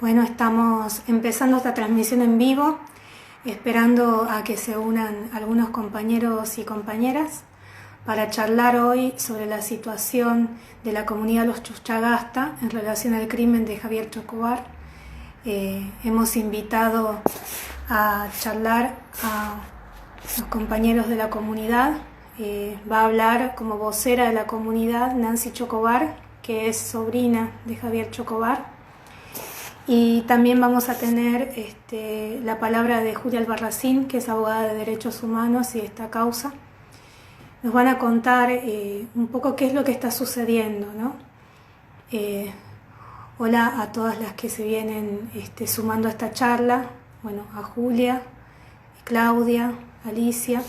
Bueno, estamos empezando esta transmisión en vivo, esperando a que se unan algunos compañeros y compañeras para charlar hoy sobre la situación de la comunidad Los Chuchagasta en relación al crimen de Javier Chocobar. Hemos invitado a charlar a los compañeros de la comunidad. Va a hablar como vocera de la comunidad Nancy Chocobar, que es sobrina de Javier Chocobar. Y también vamos a tener la palabra de Julia Albarracín, que es abogada de derechos humanos y esta causa. Nos van a contar un poco qué es lo que está sucediendo, ¿no? Hola a todas las que se vienen sumando a esta charla. Bueno, a Julia, Claudia, Alicia.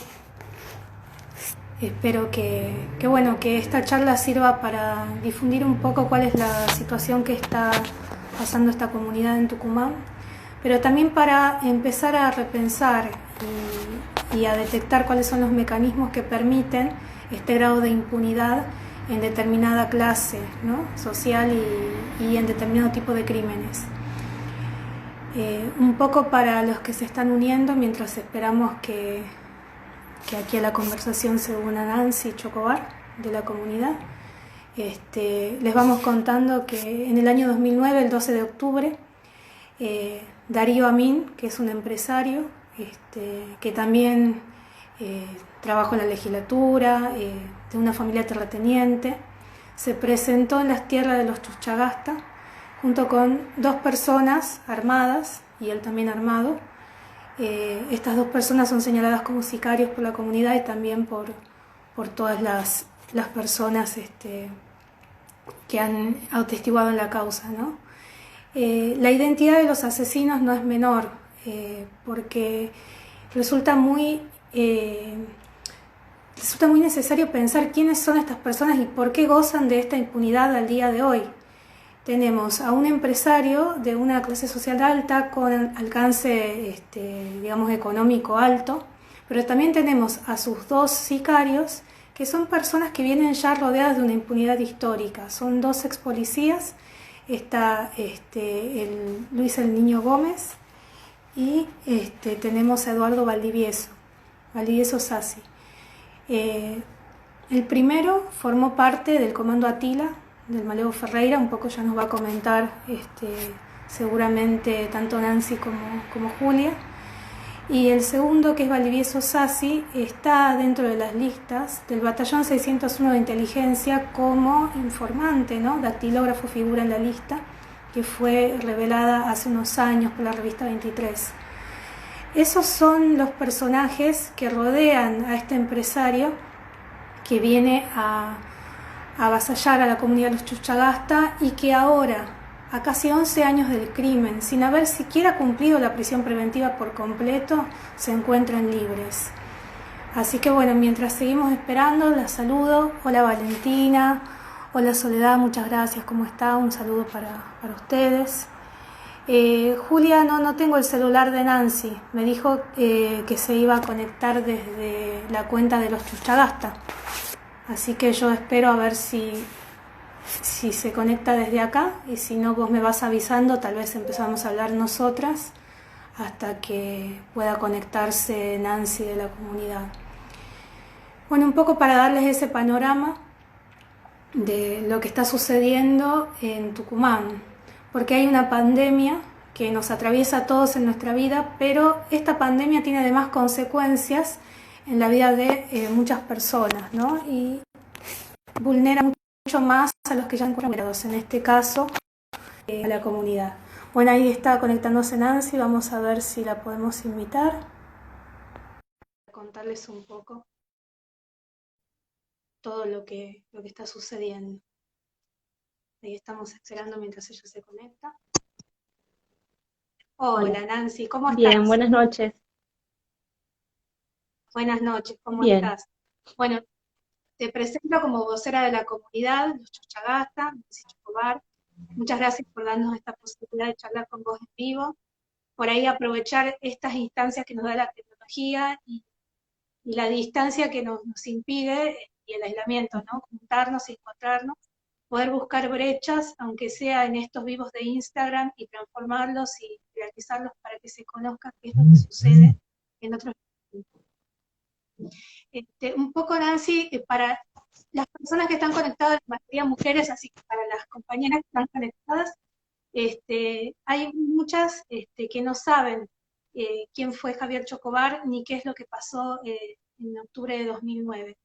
Espero que esta charla sirva para difundir un poco cuál es la situación que está pasando esta comunidad en Tucumán, pero también para empezar a repensar y a detectar cuáles son los mecanismos que permiten este grado de impunidad en determinada clase, ¿no?, social y en determinado tipo de crímenes. Un poco para los que se están uniendo mientras esperamos que aquí a la conversación se una Nancy Chocobar de la comunidad. Les vamos contando que en el año 2009, el 12 de octubre, Darío Amin, que es un empresario que también trabajó en la legislatura, de una familia terrateniente, se presentó en las tierras de los Chuchagasta junto con dos personas armadas y él también armado. Estas dos personas son señaladas como sicarios por la comunidad y también por todas las personas que han atestiguado en la causa, ¿no? La identidad de los asesinos no es menor, porque resulta muy necesario pensar quiénes son estas personas y por qué gozan de esta impunidad al día de hoy. Tenemos a un empresario de una clase social alta con alcance, digamos, económico alto, pero también tenemos a sus dos sicarios, que son personas que vienen ya rodeadas de una impunidad histórica. Son dos ex policías, está Luis el Niño Gómez y tenemos a Eduardo Valdivieso Sassi. El primero formó parte del Comando Atila, del Malevo Ferreira, un poco ya nos va a comentar seguramente tanto Nancy como Julia. Y el segundo, que es Valdivieso Sassi, está dentro de las listas del Batallón 601 de Inteligencia como informante, ¿no? Dactilógrafo figura en la lista, que fue revelada hace unos años por la revista 23. Esos son los personajes que rodean a este empresario que viene a avasallar a la comunidad de los Chuchagasta y que ahora, a casi 11 años del crimen, sin haber siquiera cumplido la prisión preventiva por completo, se encuentran libres. Así que bueno, mientras seguimos esperando, la saludo. Hola Valentina, hola Soledad, muchas gracias, ¿cómo está? Un saludo para ustedes. Julia, no tengo el celular de Nancy, me dijo que se iba a conectar desde la cuenta de los Chuchagasta. Así que yo espero a ver si se conecta desde acá, y si no, vos me vas avisando, tal vez empezamos a hablar nosotras hasta que pueda conectarse Nancy de la comunidad. Bueno, un poco para darles ese panorama de lo que está sucediendo en Tucumán, porque hay una pandemia que nos atraviesa a todos en nuestra vida, pero esta pandemia tiene además consecuencias en la vida de muchas personas, ¿no? Y vulnera mucho más a los que ya están vulnerados, en este caso a la comunidad. Bueno, ahí está conectándose Nancy, vamos a ver si la podemos invitar. A contarles un poco todo lo que está sucediendo. Ahí estamos esperando mientras ella se conecta. Hola Nancy, ¿cómo estás? Bien, buenas noches. Buenas noches, ¿cómo Bien, estás? Bueno, te presento como vocera de la comunidad, los Chuchagasta, Nancy Chocobar. Muchas gracias por darnos esta posibilidad de charlar con vos en vivo. Por ahí aprovechar estas instancias que nos da la tecnología y la distancia que nos impide y el aislamiento, ¿no? Juntarnos y encontrarnos. poder buscar brechas, aunque sea en estos vivos de Instagram, y transformarlos y realizarlos para que se conozca qué es lo que sucede en otros países. Un poco, Nancy, para las personas que están conectadas, la mayoría mujeres, así que para las compañeras que están conectadas, hay muchas que no saben quién fue Javier Chocobar ni qué es lo que pasó en octubre de 2009.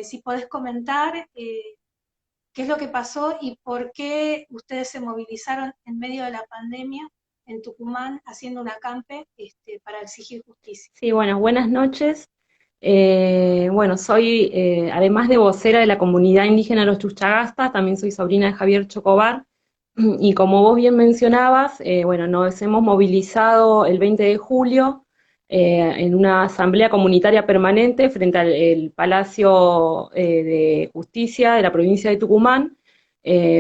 Si podés comentar qué es lo que pasó y por qué ustedes se movilizaron en medio de la pandemia en Tucumán haciendo un acampe para exigir justicia. Sí, bueno, buenas noches. Bueno, soy, además de vocera de la comunidad indígena Los Chuchagastas, también soy sobrina de Javier Chocobar. Y como vos bien mencionabas, bueno, nos hemos movilizado el 20 de julio en una asamblea comunitaria permanente frente al el Palacio de Justicia de la provincia de Tucumán,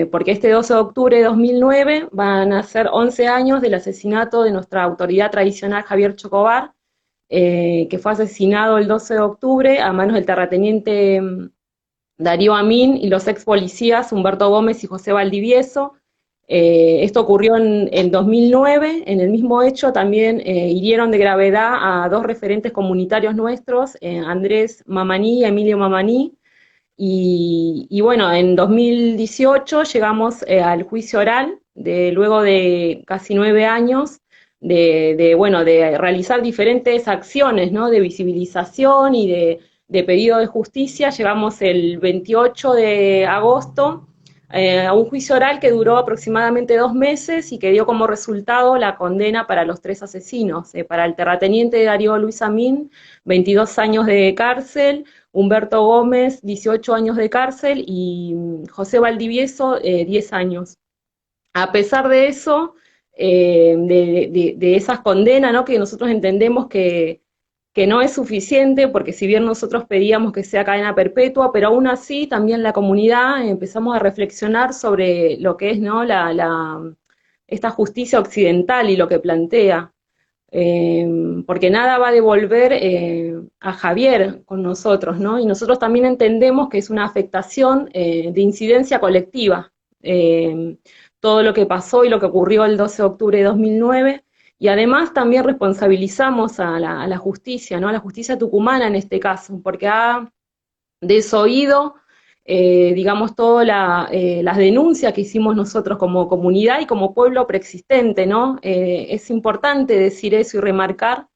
porque este 12 de octubre de 2009 van a ser 11 años del asesinato de nuestra autoridad tradicional Javier Chocobar, que fue asesinado el 12 de octubre a manos del terrateniente Darío Amin y los ex policías Humberto Gómez y José Valdivieso. Esto ocurrió en 2009. En el mismo hecho también hirieron de gravedad a dos referentes comunitarios nuestros, Andrés Mamaní y Emilio Mamaní. Y bueno, en 2018 llegamos al juicio oral, luego de casi 9 años bueno, de realizar diferentes acciones, ¿no? De visibilización y de pedido de justicia. Llegamos el 28 de agosto a un juicio oral que duró aproximadamente 2 meses y que dio como resultado la condena para los 3 asesinos. Para el terrateniente Darío Luis Amín, 22 años de cárcel; Humberto Gómez, 18 años de cárcel; y José Valdivieso, 10 años. A pesar de eso, de esas condenas, ¿no? Que nosotros entendemos que no es suficiente, porque si bien nosotros pedíamos que sea cadena perpetua, pero aún así también la comunidad empezamos a reflexionar sobre lo que es, ¿no? Esta justicia occidental y lo que plantea. Porque nada va a devolver a Javier con nosotros, ¿no? Y nosotros también entendemos que es una afectación de incidencia colectiva, todo lo que pasó y lo que ocurrió el 12 de octubre de 2009, y además también responsabilizamos a la justicia, ¿no? A la justicia tucumana en este caso, porque ha desoído, digamos, todas las denuncias que hicimos nosotros como comunidad y como pueblo preexistente, ¿no? Es importante decir eso y remarcar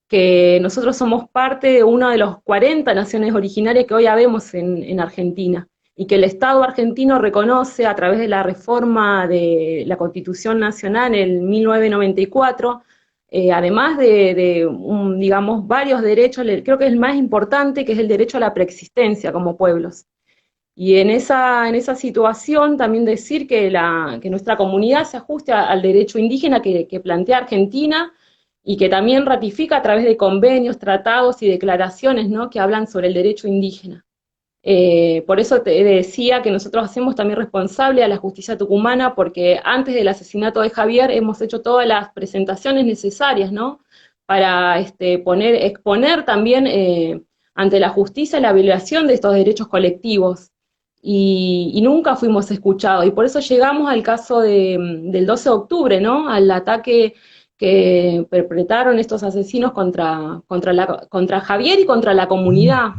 que nosotros somos parte de una de las 40 naciones originarias que hoy habemos en Argentina, y que el Estado argentino reconoce a través de la reforma de la Constitución Nacional en 1994, además digamos, varios derechos. Creo que es el más importante, que es el derecho a la preexistencia como pueblos. Y en esa situación también decir que nuestra comunidad se ajuste al derecho indígena que plantea Argentina, y que también ratifica a través de convenios, tratados y declaraciones, ¿no? Que hablan sobre el derecho indígena. Por eso te decía que nosotros hacemos también responsable a la justicia tucumana, porque antes del asesinato de Javier hemos hecho todas las presentaciones necesarias, ¿no? Para exponer también ante la justicia la violación de estos derechos colectivos. Y nunca fuimos escuchados. Y por eso llegamos al caso del 12 de octubre, ¿no? Al ataque que perpetraron estos asesinos contra Javier y contra la comunidad.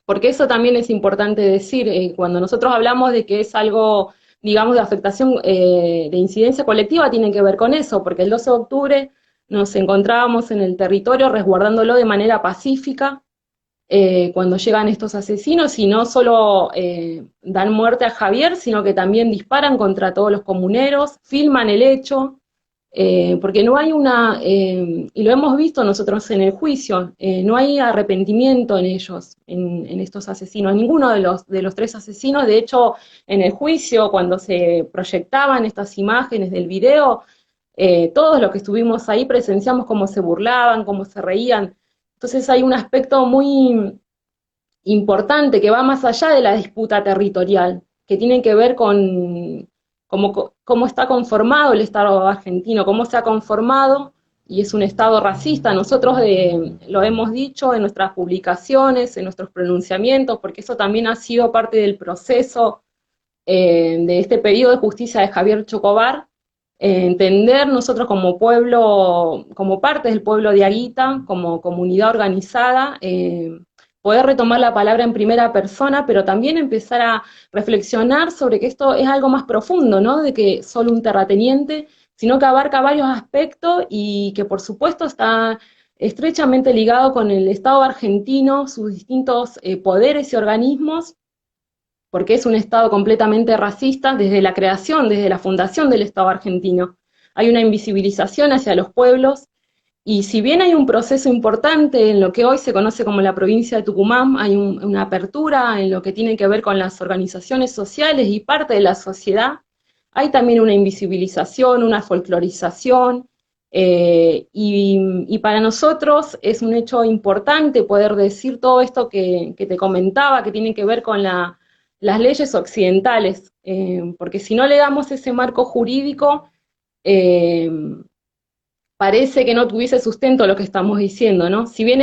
Porque eso también es importante decir, cuando nosotros hablamos de que es algo, digamos, de afectación, de incidencia colectiva, tiene que ver con eso, porque el 12 de octubre nos encontrábamos en el territorio resguardándolo de manera pacífica, cuando llegan estos asesinos, y no solo dan muerte a Javier, sino que también disparan contra todos los comuneros, filman el hecho, porque no hay y lo hemos visto nosotros en el juicio, no hay arrepentimiento en ellos, en estos asesinos, ninguno de los 3 asesinos. De hecho, en el juicio, cuando se proyectaban estas imágenes del video, todos los que estuvimos ahí presenciamos cómo se burlaban, cómo se reían. Entonces hay un aspecto muy importante que va más allá de la disputa territorial, que tiene que ver con cómo está conformado el Estado argentino, cómo se ha conformado, y es un Estado racista. Nosotros lo hemos dicho en nuestras publicaciones, en nuestros pronunciamientos, porque eso también ha sido parte del proceso de este periodo de justicia de Javier Chocobar, entender nosotros como pueblo, como parte del pueblo de Aguita, como comunidad organizada, poder retomar la palabra en primera persona, pero también empezar a reflexionar sobre que esto es algo más profundo, ¿no? De que solo un terrateniente, sino que abarca varios aspectos y que por supuesto está estrechamente ligado con el Estado argentino, sus distintos poderes y organismos, porque es un Estado completamente racista desde la creación, desde la fundación del Estado argentino. Hay una invisibilización hacia los pueblos, y si bien hay un proceso importante en lo que hoy se conoce como la provincia de Tucumán, hay una apertura en lo que tiene que ver con las organizaciones sociales y parte de la sociedad, hay también una invisibilización, una folclorización, y para nosotros es un hecho importante poder decir todo esto que te comentaba, que tiene que ver con las leyes occidentales, porque si no le damos ese marco jurídico, eh, parece que no tuviese sustento lo que estamos diciendo, ¿no? Si bien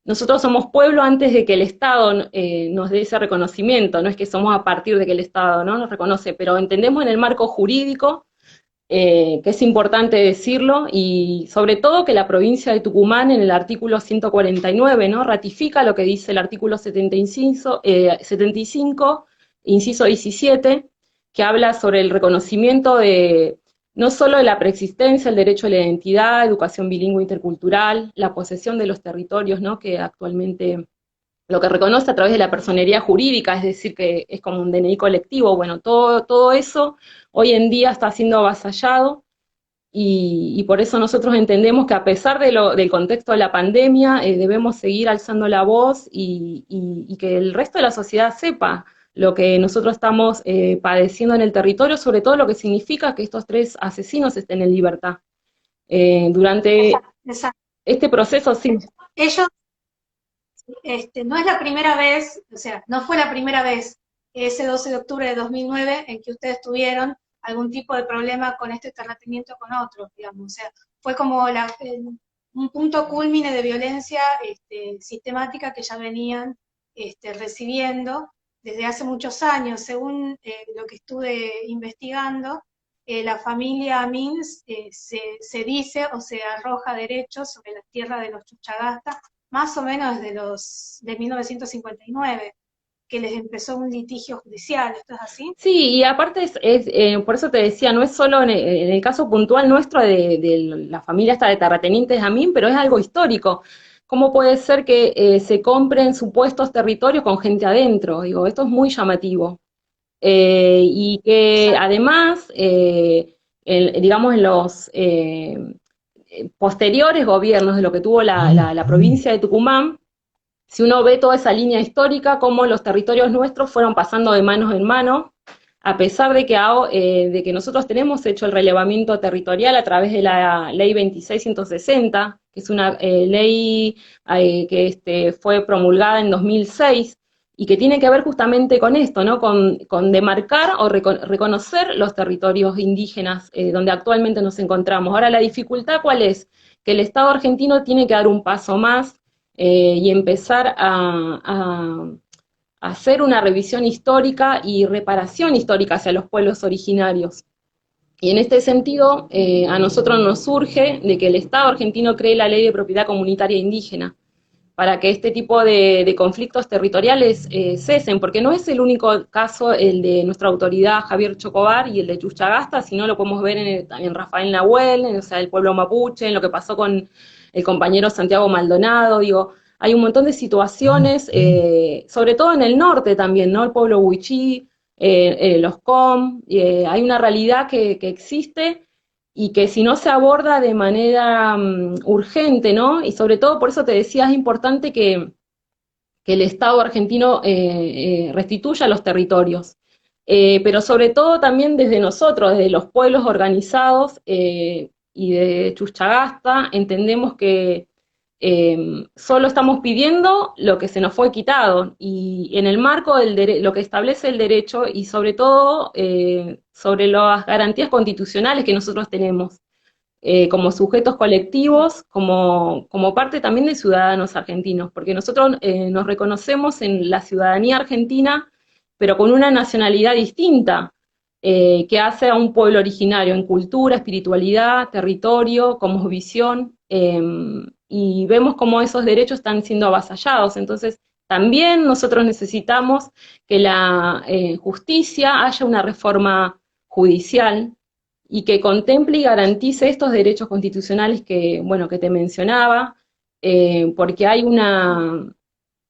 nosotros somos pueblo antes de que el Estado nos dé ese reconocimiento, no es que somos a partir de que el Estado, ¿no?, nos reconoce, pero entendemos en el marco jurídico, que es importante decirlo, y sobre todo que la provincia de Tucumán en el artículo 149, ¿no?, ratifica lo que dice el artículo 75, inciso 17, que habla sobre el reconocimiento de no solo de la preexistencia, el derecho a la identidad, educación bilingüe intercultural, la posesión de los territorios, ¿no?, que actualmente lo que reconoce a través de la personería jurídica, es decir, que es como un DNI colectivo. Bueno, todo eso hoy en día está siendo avasallado, y por eso nosotros entendemos que a pesar del contexto de la pandemia, debemos seguir alzando la voz, y que el resto de la sociedad sepa lo que nosotros estamos padeciendo en el territorio, sobre todo lo que significa que estos 3 asesinos estén en libertad. Durante Exacto. este proceso, sí. Ellos, no es la primera vez, o sea, no fue la primera vez ese 12 de octubre de 2009 en que ustedes tuvieron algún tipo de problema con este terrateniente con otros, digamos. O sea, fue como un punto culmine de violencia sistemática que ya venían recibiendo desde hace muchos años. Según lo que estuve investigando, la familia Mins se dice o se arroja derechos sobre la tierra de los Chuchagastas más o menos de 1959, que les empezó un litigio judicial. ¿Esto es así? Sí, y aparte por eso te decía, no es solo en el caso puntual nuestro de la familia esta de terratenientes Amín, pero es algo histórico. ¿Cómo puede ser que se compren supuestos territorios con gente adentro? Digo, esto es muy llamativo. Y que Exacto. además, digamos, en los posteriores gobiernos de lo que tuvo la provincia de Tucumán, si uno ve toda esa línea histórica, cómo los territorios nuestros fueron pasando de manos en manos, a pesar de que nosotros tenemos hecho el relevamiento territorial a través de la ley 2660, que es una ley que fue promulgada en 2006, y que tiene que ver justamente con esto, ¿no?, con demarcar o reconocer los territorios indígenas donde actualmente nos encontramos. Ahora, la dificultad, ¿cuál es? Que el Estado argentino tiene que dar un paso más, y empezar a hacer una revisión histórica y reparación histórica hacia los pueblos originarios. Y en este sentido, a nosotros nos surge de que el Estado argentino cree la ley de propiedad comunitaria indígena, para que este tipo de conflictos territoriales cesen, porque no es el único caso el de nuestra autoridad Javier Chocobar y el de Chuchagasta, sino lo podemos ver en Rafael Nahuel, o sea, el pueblo mapuche, en lo que pasó con el compañero Santiago Maldonado. Digo, hay un montón de situaciones, sobre todo en el norte también, ¿no?, el pueblo huichí, los com, hay una realidad que existe, y que si no se aborda de manera urgente, ¿no? Y sobre todo, por eso te decía, es importante que el Estado argentino restituya los territorios. Pero sobre todo también desde nosotros, desde los pueblos organizados, y de Chuchagasta, entendemos que solo estamos pidiendo lo que se nos fue quitado, y en el marco lo que establece el derecho, y sobre todo sobre las garantías constitucionales que nosotros tenemos como sujetos colectivos, como parte también de ciudadanos argentinos, porque nosotros nos reconocemos en la ciudadanía argentina, pero con una nacionalidad distinta, que hace a un pueblo originario en cultura, espiritualidad, territorio, cosmovisión, y vemos cómo esos derechos están siendo avasallados. Entonces, también nosotros necesitamos que la justicia haya una reforma judicial y que contemple y garantice estos derechos constitucionales que, bueno, que te mencionaba, porque hay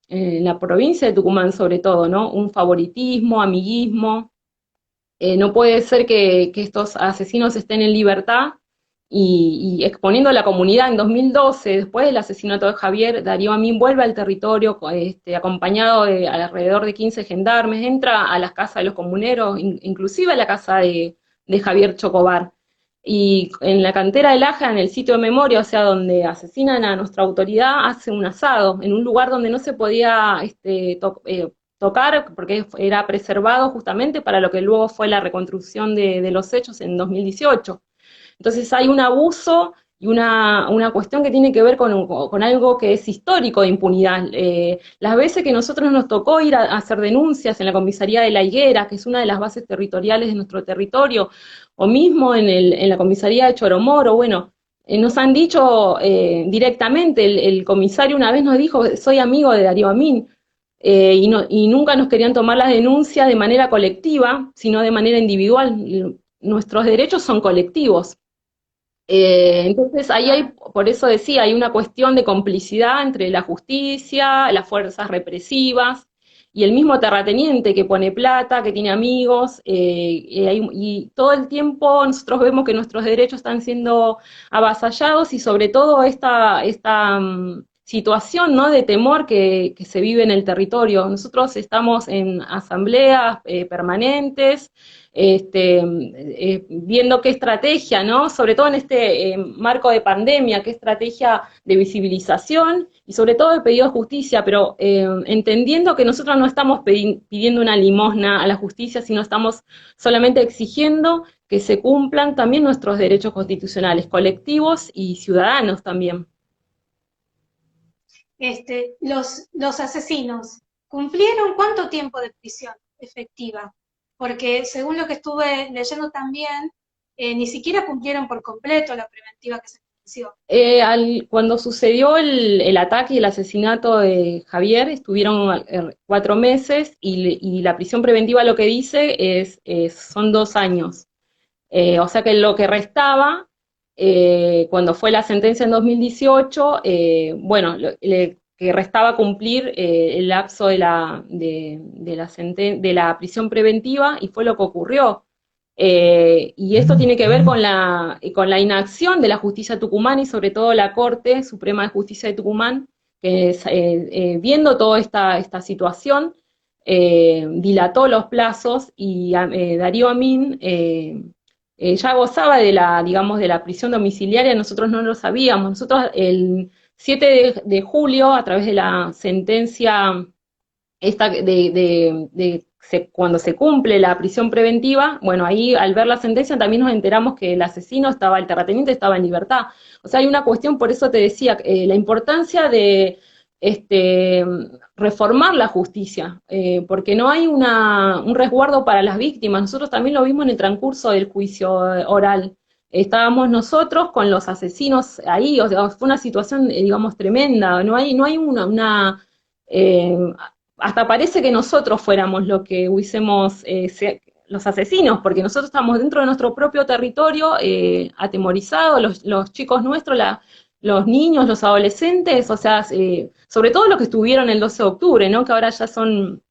en la provincia de Tucumán sobre todo, ¿no? Un favoritismo, amiguismo. No puede ser que estos asesinos estén en libertad y exponiendo a la comunidad. En 2012, después del asesinato de Javier, Darío Amín vuelve al territorio acompañado de alrededor de 15 gendarmes, entra a las casas de los comuneros, inclusive a la casa de Javier Chocobar. Y en la cantera del Aja, en el sitio de memoria, o sea, donde asesinan a nuestra autoridad, hace un asado, en un lugar donde no se podía tocar, porque era preservado justamente para lo que luego fue la reconstrucción de los hechos en 2018. Entonces hay un abuso y una cuestión que tiene que ver con algo que es histórico de impunidad. Las veces que nosotros nos tocó ir a hacer denuncias en la comisaría de La Higuera, que es una de las bases territoriales de nuestro territorio, o mismo en la comisaría de Choromoro, bueno, nos han dicho directamente, el comisario una vez nos dijo, soy amigo de Darío Amín, y nunca nos querían tomar las denuncias de manera colectiva, sino de manera individual. Nuestros derechos son colectivos. Entonces ahí hay, por eso decía, hay una cuestión de complicidad entre la justicia, las fuerzas represivas y el mismo terrateniente que pone plata, que tiene amigos, y todo el tiempo nosotros vemos que nuestros derechos están siendo avasallados y sobre todo esta situación, ¿no?, de temor que se vive en el territorio. Nosotros estamos en asambleas permanentes, viendo qué estrategia, ¿no? Sobre todo en este marco de pandemia, qué estrategia de visibilización y sobre todo de pedido de justicia, pero entendiendo que nosotros no estamos pidiendo una limosna a la justicia, sino estamos solamente exigiendo que se cumplan también nuestros derechos constitucionales, colectivos y ciudadanos también. Los asesinos, ¿cumplieron cuánto tiempo de prisión efectiva? Porque según lo que estuve leyendo también, ni siquiera cumplieron por completo la preventiva que se inició. Cuando sucedió el ataque y el asesinato de Javier, estuvieron 4 meses y la prisión preventiva lo que dice son 2 años. O sea que lo que restaba, cuando fue la sentencia en 2018, bueno, que restaba cumplir el lapso de la prisión preventiva y fue lo que ocurrió. Y esto tiene que ver con la inacción de la justicia tucumana y sobre todo la Corte Suprema de Justicia de Tucumán, que viendo toda esta situación, dilató los plazos y Darío Amín ya gozaba digamos, de la prisión domiciliaria, nosotros no lo sabíamos. Nosotros el 7 de julio, a través de la sentencia esta cuando se cumple la prisión preventiva, bueno, ahí al ver la sentencia también nos enteramos que el asesino el terrateniente estaba en libertad. O sea, hay una cuestión, por eso te decía, la importancia de reformar la justicia, porque no hay un resguardo para las víctimas. Nosotros también lo vimos en el transcurso del juicio oral. Estábamos nosotros con los asesinos ahí, o sea, fue una situación, digamos, tremenda. No hay eh, hasta parece que nosotros fuéramos lo que hubiésemos, los asesinos, porque nosotros estamos dentro de nuestro propio territorio, atemorizados, los chicos nuestros, los niños, los adolescentes, o sea, sobre todo los que estuvieron el 12 de octubre, ¿no?, que ahora ya son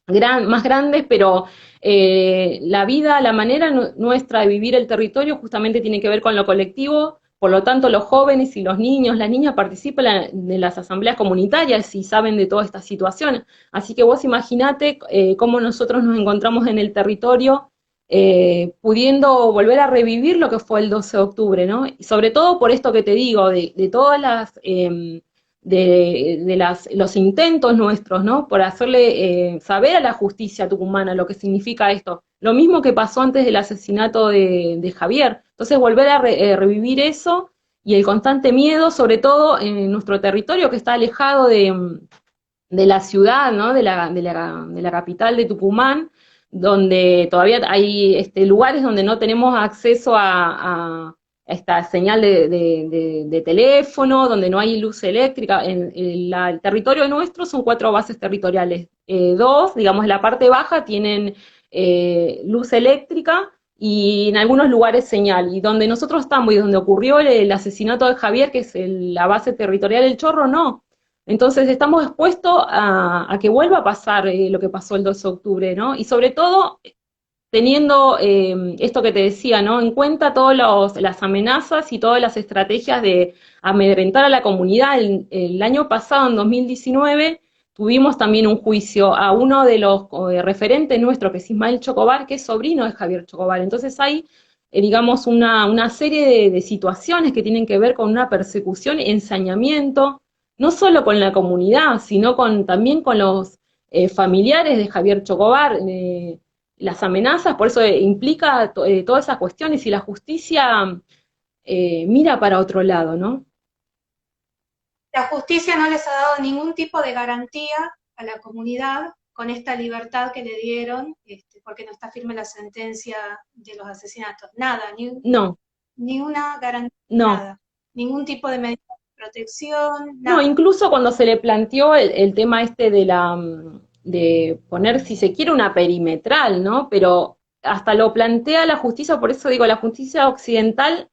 más grandes, pero la vida, la manera nuestra de vivir el territorio justamente tiene que ver con lo colectivo. Por lo tanto, los jóvenes y los niños, las niñas participan de las asambleas comunitarias y saben de toda esta situación. Así que vos imaginate cómo nosotros nos encontramos en el territorio pudiendo volver a revivir lo que fue el 12 de octubre, ¿no? Y sobre todo por esto que te digo, de todas los intentos nuestros, ¿no?, por hacerle saber a la justicia tucumana lo que significa esto. Lo mismo que pasó antes del asesinato de Javier. Entonces volver a revivir eso y el constante miedo, sobre todo en nuestro territorio que está alejado de la ciudad, ¿no? De la capital de Tucumán, donde todavía hay lugares donde no tenemos acceso a esta señal de teléfono, donde no hay luz eléctrica. El territorio nuestro son 4 bases territoriales. 2, digamos, la parte baja tienen luz eléctrica y en algunos lugares señal. Y donde nosotros estamos y donde ocurrió el asesinato de Javier, que es la base territorial del Chorro, no. Entonces estamos expuestos a que vuelva a pasar lo que pasó el 2 de octubre, ¿no? Y sobre todo teniendo esto que te decía, ¿no? En cuenta todas las amenazas y todas las estrategias de amedrentar a la comunidad. El año pasado, en 2019, tuvimos también un juicio a uno de los referentes nuestros, que es Ismael Chocobar, que es sobrino de Javier Chocobar. Entonces hay, digamos, una serie de situaciones que tienen que ver con una persecución, ensañamiento, no solo con la comunidad, sino también con los familiares de Javier Chocobar, las amenazas, por eso implica todas esas cuestiones y la justicia mira para otro lado, ¿no? La justicia no les ha dado ningún tipo de garantía a la comunidad con esta libertad que le dieron, porque no está firme la sentencia de los asesinatos. Nada, No, ni una garantía, no. nada. Ningún tipo de medida de protección, No, nada. incluso cuando se le planteó el tema de poner, si se quiere, una perimetral, ¿no? Pero hasta lo plantea la justicia, por eso digo, la justicia occidental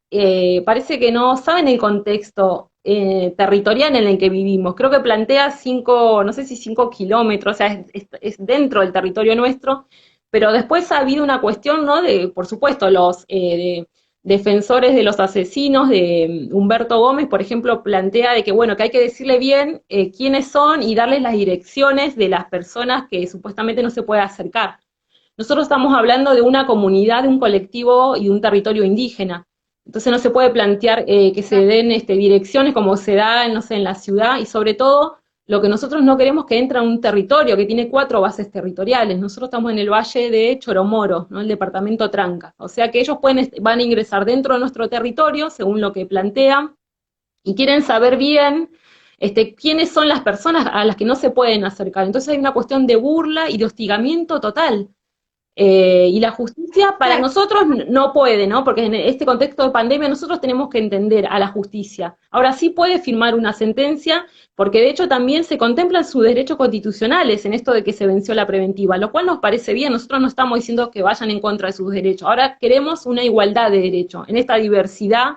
parece que no saben el contexto territorial en el que vivimos. Creo que plantea 5, no sé si 5 kilómetros, o sea, es dentro del territorio nuestro, pero después ha habido una cuestión, ¿no? De, por supuesto, los defensores de los asesinos, de Humberto Gómez, por ejemplo, plantea de que, bueno, que hay que decirle bien quiénes son y darles las direcciones de las personas que supuestamente no se puede acercar. Nosotros estamos hablando de una comunidad, de un colectivo y un territorio indígena. Entonces no se puede plantear que se den direcciones como se da, no sé, en la ciudad, y sobre todo lo que nosotros no queremos que entre a un territorio que tiene 4 bases territoriales. Nosotros estamos en el valle de Choromoro, ¿no? El departamento Tranca. O sea que ellos van a ingresar dentro de nuestro territorio, según lo que plantean, y quieren saber bien quiénes son las personas a las que no se pueden acercar. Entonces hay una cuestión de burla y de hostigamiento total. Y la justicia para nosotros no puede, ¿no? Porque en este contexto de pandemia nosotros tenemos que entender a la justicia. Ahora sí puede firmar una sentencia, porque de hecho también se contemplan sus derechos constitucionales en esto de que se venció la preventiva, lo cual nos parece bien. Nosotros no estamos diciendo que vayan en contra de sus derechos. Ahora queremos una igualdad de derechos en esta diversidad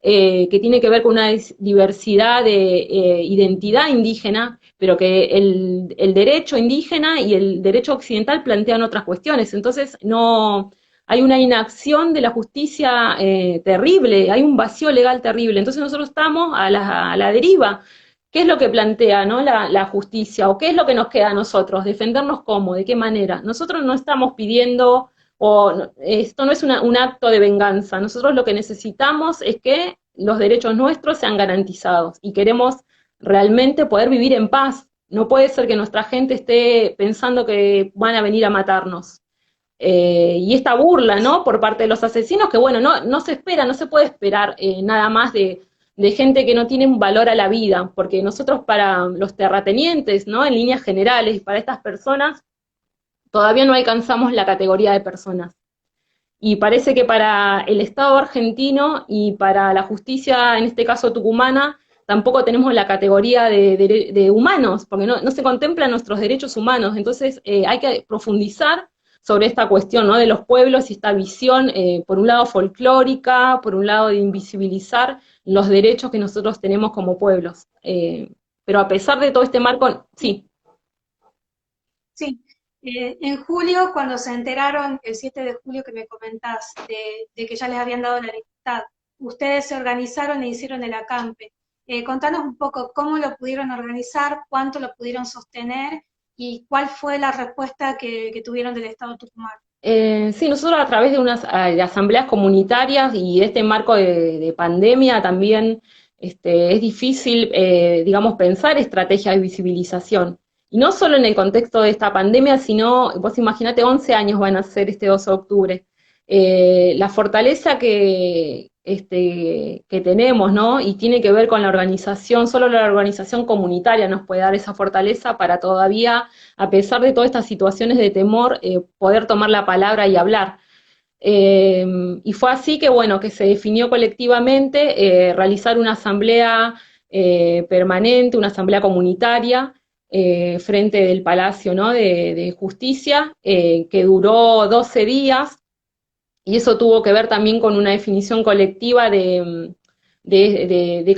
que tiene que ver con una diversidad de identidad indígena, pero que el derecho indígena y el derecho occidental plantean otras cuestiones. Entonces, no hay una inacción de la justicia terrible, hay un vacío legal terrible. Entonces nosotros estamos a la deriva. ¿Qué es lo que plantea, ¿no? la justicia? ¿O qué es lo que nos queda a nosotros? ¿Defendernos cómo? ¿De qué manera? Nosotros no estamos pidiendo esto no es un acto de venganza. Nosotros lo que necesitamos es que los derechos nuestros sean garantizados y queremos realmente poder vivir en paz. No puede ser que nuestra gente esté pensando que van a venir a matarnos. Y esta burla, ¿no? Por parte de los asesinos, que bueno, no se espera, no se puede esperar nada más de gente que no tiene un valor a la vida, porque nosotros para los terratenientes, ¿no? En líneas generales, y para estas personas, todavía no alcanzamos la categoría de personas. Y parece que para el Estado argentino y para la justicia, en este caso tucumana, tampoco tenemos la categoría de humanos, porque no se contemplan nuestros derechos humanos. Entonces hay que profundizar sobre esta cuestión, ¿no? De los pueblos y esta visión, por un lado folclórica, por un lado de invisibilizar los derechos que nosotros tenemos como pueblos. Pero a pesar de todo este marco, sí. Sí. En julio, cuando se enteraron, el 7 de julio que me comentás, de que ya les habían dado la libertad, ustedes se organizaron e hicieron el acampe. Contanos un poco cómo lo pudieron organizar, cuánto lo pudieron sostener y cuál fue la respuesta que tuvieron del Estado Tucumán. Sí, nosotros a través de unas de asambleas comunitarias y de este marco de pandemia también es difícil, digamos, pensar estrategias de visibilización. Y no solo en el contexto de esta pandemia, sino, vos imaginate, 11 años van a ser este 2 de octubre. La fortaleza que que tenemos, ¿no? Y tiene que ver con la organización, solo la organización comunitaria nos puede dar esa fortaleza para todavía, a pesar de todas estas situaciones de temor, poder tomar la palabra y hablar. Eh, y fue así que, bueno, que se definió colectivamente realizar una asamblea permanente, una asamblea comunitaria, frente del Palacio, ¿no?, de Justicia, que duró 12 días, y eso tuvo que ver también con una definición colectiva de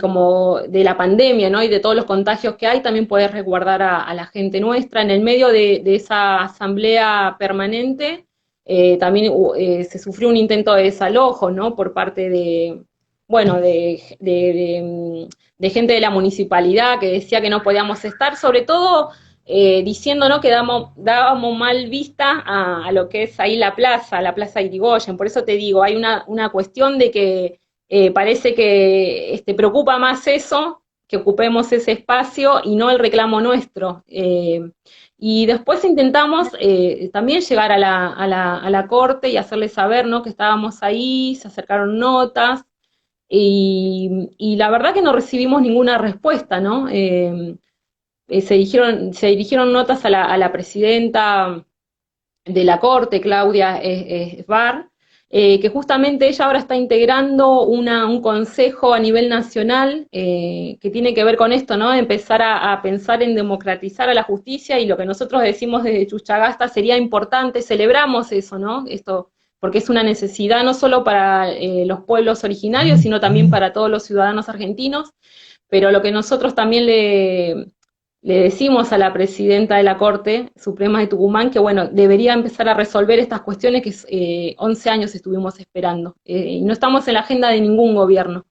como de la pandemia, ¿no?, y de todos los contagios que hay, también poder resguardar a la gente nuestra. En el medio de esa asamblea permanente, también se sufrió un intento de desalojo, ¿no?, por parte bueno, de gente de la municipalidad que decía que no podíamos estar, sobre todo diciendo, ¿no?, que dábamos mal vista a lo que es ahí la plaza Irigoyen. Por eso te digo, hay una cuestión de que parece que preocupa más eso, que ocupemos ese espacio y no el reclamo nuestro. Y después intentamos también llegar a la corte y hacerles saber, ¿no?, que estábamos ahí, se acercaron notas, y la verdad que no recibimos ninguna respuesta, ¿no? Se dirigieron notas a la presidenta de la Corte, Claudia Sbar, que justamente ella ahora está integrando un consejo a nivel nacional que tiene que ver con esto, ¿no? Empezar a pensar en democratizar a la justicia, y lo que nosotros decimos desde Chuchagasta sería importante, celebramos eso, ¿no? Esto, porque es una necesidad no solo para los pueblos originarios, sino también para todos los ciudadanos argentinos, pero lo que nosotros también le decimos a la presidenta de la Corte Suprema de Tucumán que, bueno, debería empezar a resolver estas cuestiones que 11 años estuvimos esperando. Y no estamos en la agenda de ningún gobierno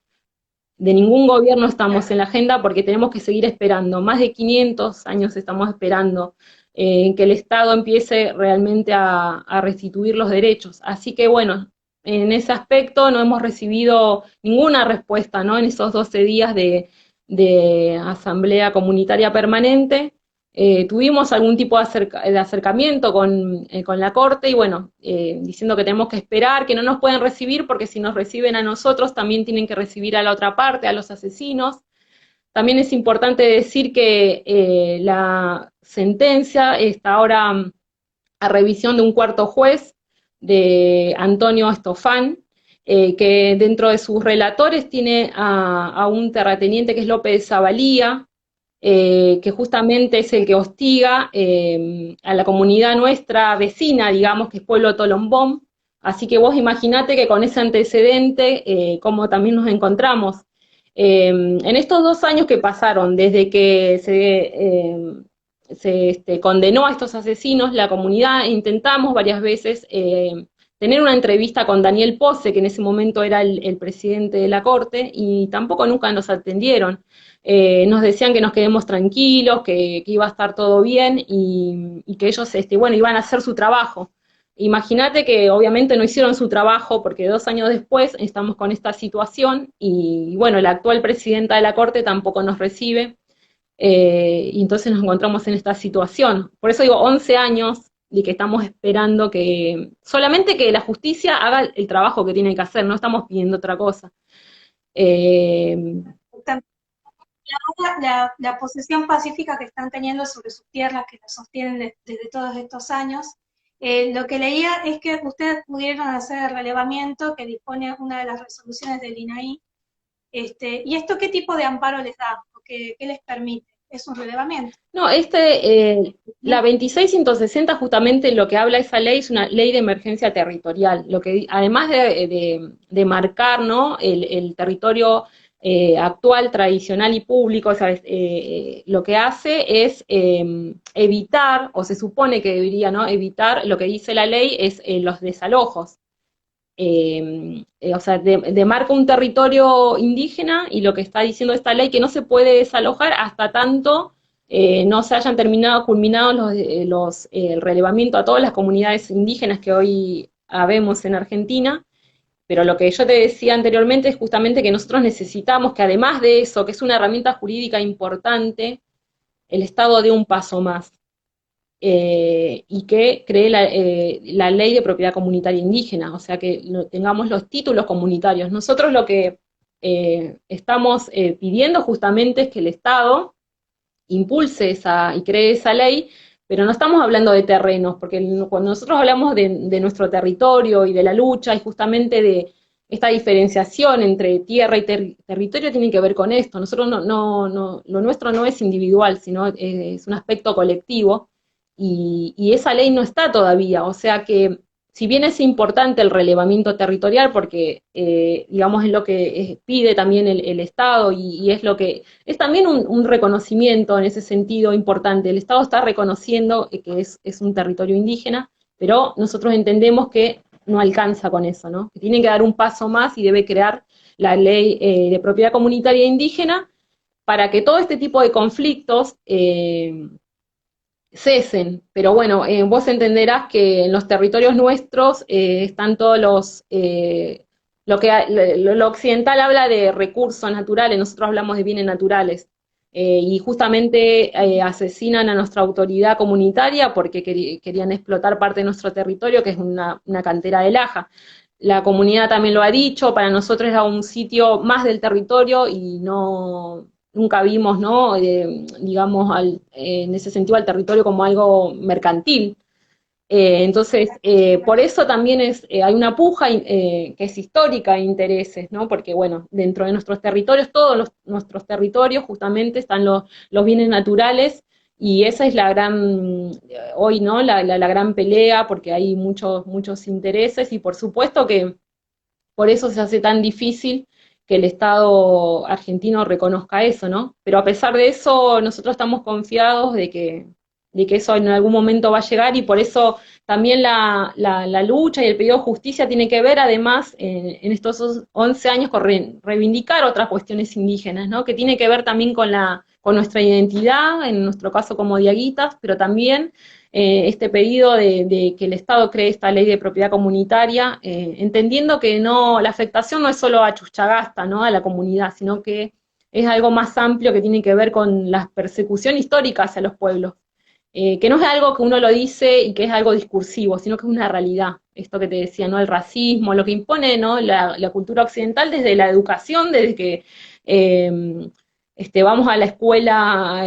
estamos en la agenda, porque tenemos que seguir esperando. Más de 500 años estamos esperando que el Estado empiece realmente a restituir los derechos. Así que, bueno, en ese aspecto no hemos recibido ninguna respuesta, ¿no?, en esos 12 días de asamblea comunitaria permanente. Tuvimos algún tipo de acercamiento con la Corte, y bueno, diciendo que tenemos que esperar, que no nos pueden recibir, porque si nos reciben a nosotros también tienen que recibir a la otra parte, a los asesinos. También es importante decir que la sentencia está ahora a revisión de un cuarto juez, de Antonio Estofán, que dentro de sus relatores tiene a un terrateniente que es López Zavalía, que justamente es el que hostiga a la comunidad nuestra vecina, digamos, que es Pueblo Tolombón. Así que vos imaginate que con ese antecedente, cómo también nos encontramos. En estos 2 años que pasaron, desde que se condenó a estos asesinos, la comunidad intentamos varias veces tener una entrevista con Daniel Pose, que en ese momento era el presidente de la Corte, y tampoco nunca nos atendieron. Nos decían que nos quedemos tranquilos, que iba a estar todo bien, y que ellos bueno, iban a hacer su trabajo. Imagínate que obviamente no hicieron su trabajo, porque 2 años después estamos con esta situación, y bueno, la actual presidenta de la Corte tampoco nos recibe, y entonces nos encontramos en esta situación. Por eso digo, 11 años y que estamos esperando que solamente que la justicia haga el trabajo que tiene que hacer, no estamos pidiendo otra cosa. Eh, La posesión pacífica que están teniendo sobre sus tierras, que la sostienen desde todos estos años. Lo que leía es que ustedes pudieron hacer el relevamiento que dispone una de las resoluciones del INAI. ¿Y esto qué tipo de amparo les da? ¿Qué les permite? ¿Es un relevamiento? No, la 26.160 justamente lo que habla esa ley es una ley de emergencia territorial, lo que además de marcar, ¿no?, el territorio actual, tradicional y público, ¿sabes? Lo que hace es evitar, o se supone que debería, ¿no?, evitar, lo que dice la ley es los desalojos. O sea, demarca un territorio indígena, y lo que está diciendo esta ley que no se puede desalojar hasta tanto no se hayan culminados el relevamiento a todas las comunidades indígenas que hoy habemos en Argentina. Pero lo que yo te decía anteriormente es justamente que nosotros necesitamos que, además de eso, que es una herramienta jurídica importante, el Estado dé un paso más. y que cree la ley de propiedad comunitaria indígena, o sea que tengamos los títulos comunitarios. Nosotros lo que estamos pidiendo justamente es que el Estado impulse y cree esa ley, pero no estamos hablando de terrenos, porque cuando nosotros hablamos de nuestro territorio y de la lucha y justamente de esta diferenciación entre tierra y territorio tiene que ver con esto. Nosotros lo nuestro no es individual, sino es un aspecto colectivo, y esa ley no está todavía, o sea que si bien es importante el relevamiento territorial, porque digamos es lo que pide también el Estado y es lo que es también un reconocimiento en ese sentido importante. El Estado está reconociendo que es un territorio indígena, pero nosotros entendemos que no alcanza con eso, ¿no? Que tiene que dar un paso más y debe crear la ley de propiedad comunitaria indígena para que todo este tipo de conflictos cesen. Pero bueno, vos entenderás que en los territorios nuestros están todos lo occidental habla de recursos naturales, nosotros hablamos de bienes naturales. Y justamente asesinan a nuestra autoridad comunitaria porque querían explotar parte de nuestro territorio, que es una cantera de laja. La comunidad también lo ha dicho, para nosotros era un sitio más del territorio y nunca vimos, ¿no? Digamos, en ese sentido al territorio como algo mercantil. Entonces, por eso también hay una puja que es histórica de intereses, ¿no? Porque, bueno, dentro de nuestros territorios, nuestros territorios, justamente están los bienes naturales, y esa es hoy, ¿no? La gran pelea, porque hay muchos intereses, y por supuesto que por eso se hace tan difícil que el Estado argentino reconozca eso, ¿no? Pero a pesar de eso, nosotros estamos confiados de que eso en algún momento va a llegar, y por eso también la lucha y el pedido de justicia tiene que ver, además, en estos 11 años, con reivindicar otras cuestiones indígenas, ¿no? Que tiene que ver también con nuestra identidad, en nuestro caso como diaguitas, pero también este pedido de que el Estado cree esta ley de propiedad comunitaria, entendiendo que la afectación no es solo a Chuchagasta, ¿no? A la comunidad, sino que es algo más amplio que tiene que ver con la persecución histórica hacia los pueblos. Que no es algo que uno lo dice y que es algo discursivo, sino que es una realidad. Esto que te decía, ¿no? El racismo, lo que impone, ¿no? La cultura occidental desde la educación, desde que vamos a la escuela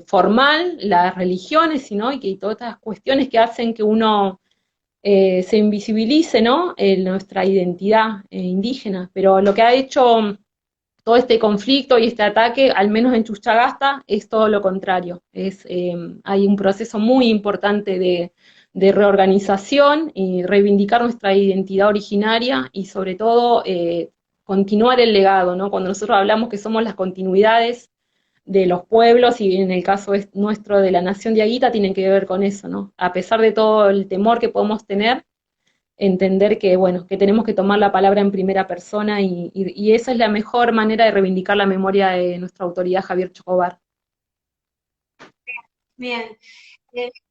formal, las religiones, ¿no? Y todas estas cuestiones que hacen que uno se invisibilice, ¿no? Nuestra identidad indígena. Pero lo que ha hecho todo este conflicto y este ataque, al menos en Chuchagasta, es todo lo contrario. Hay un proceso muy importante de reorganización y reivindicar nuestra identidad originaria, y sobre todo continuar el legado, ¿no? Cuando nosotros hablamos que somos las continuidades de los pueblos, y en el caso nuestro de la nación diaguita, tienen que ver con eso, ¿no? A pesar de todo el temor que podemos tener, entender que, bueno, que tenemos que tomar la palabra en primera persona, y esa es la mejor manera de reivindicar la memoria de nuestra autoridad Javier Chocobar. Bien.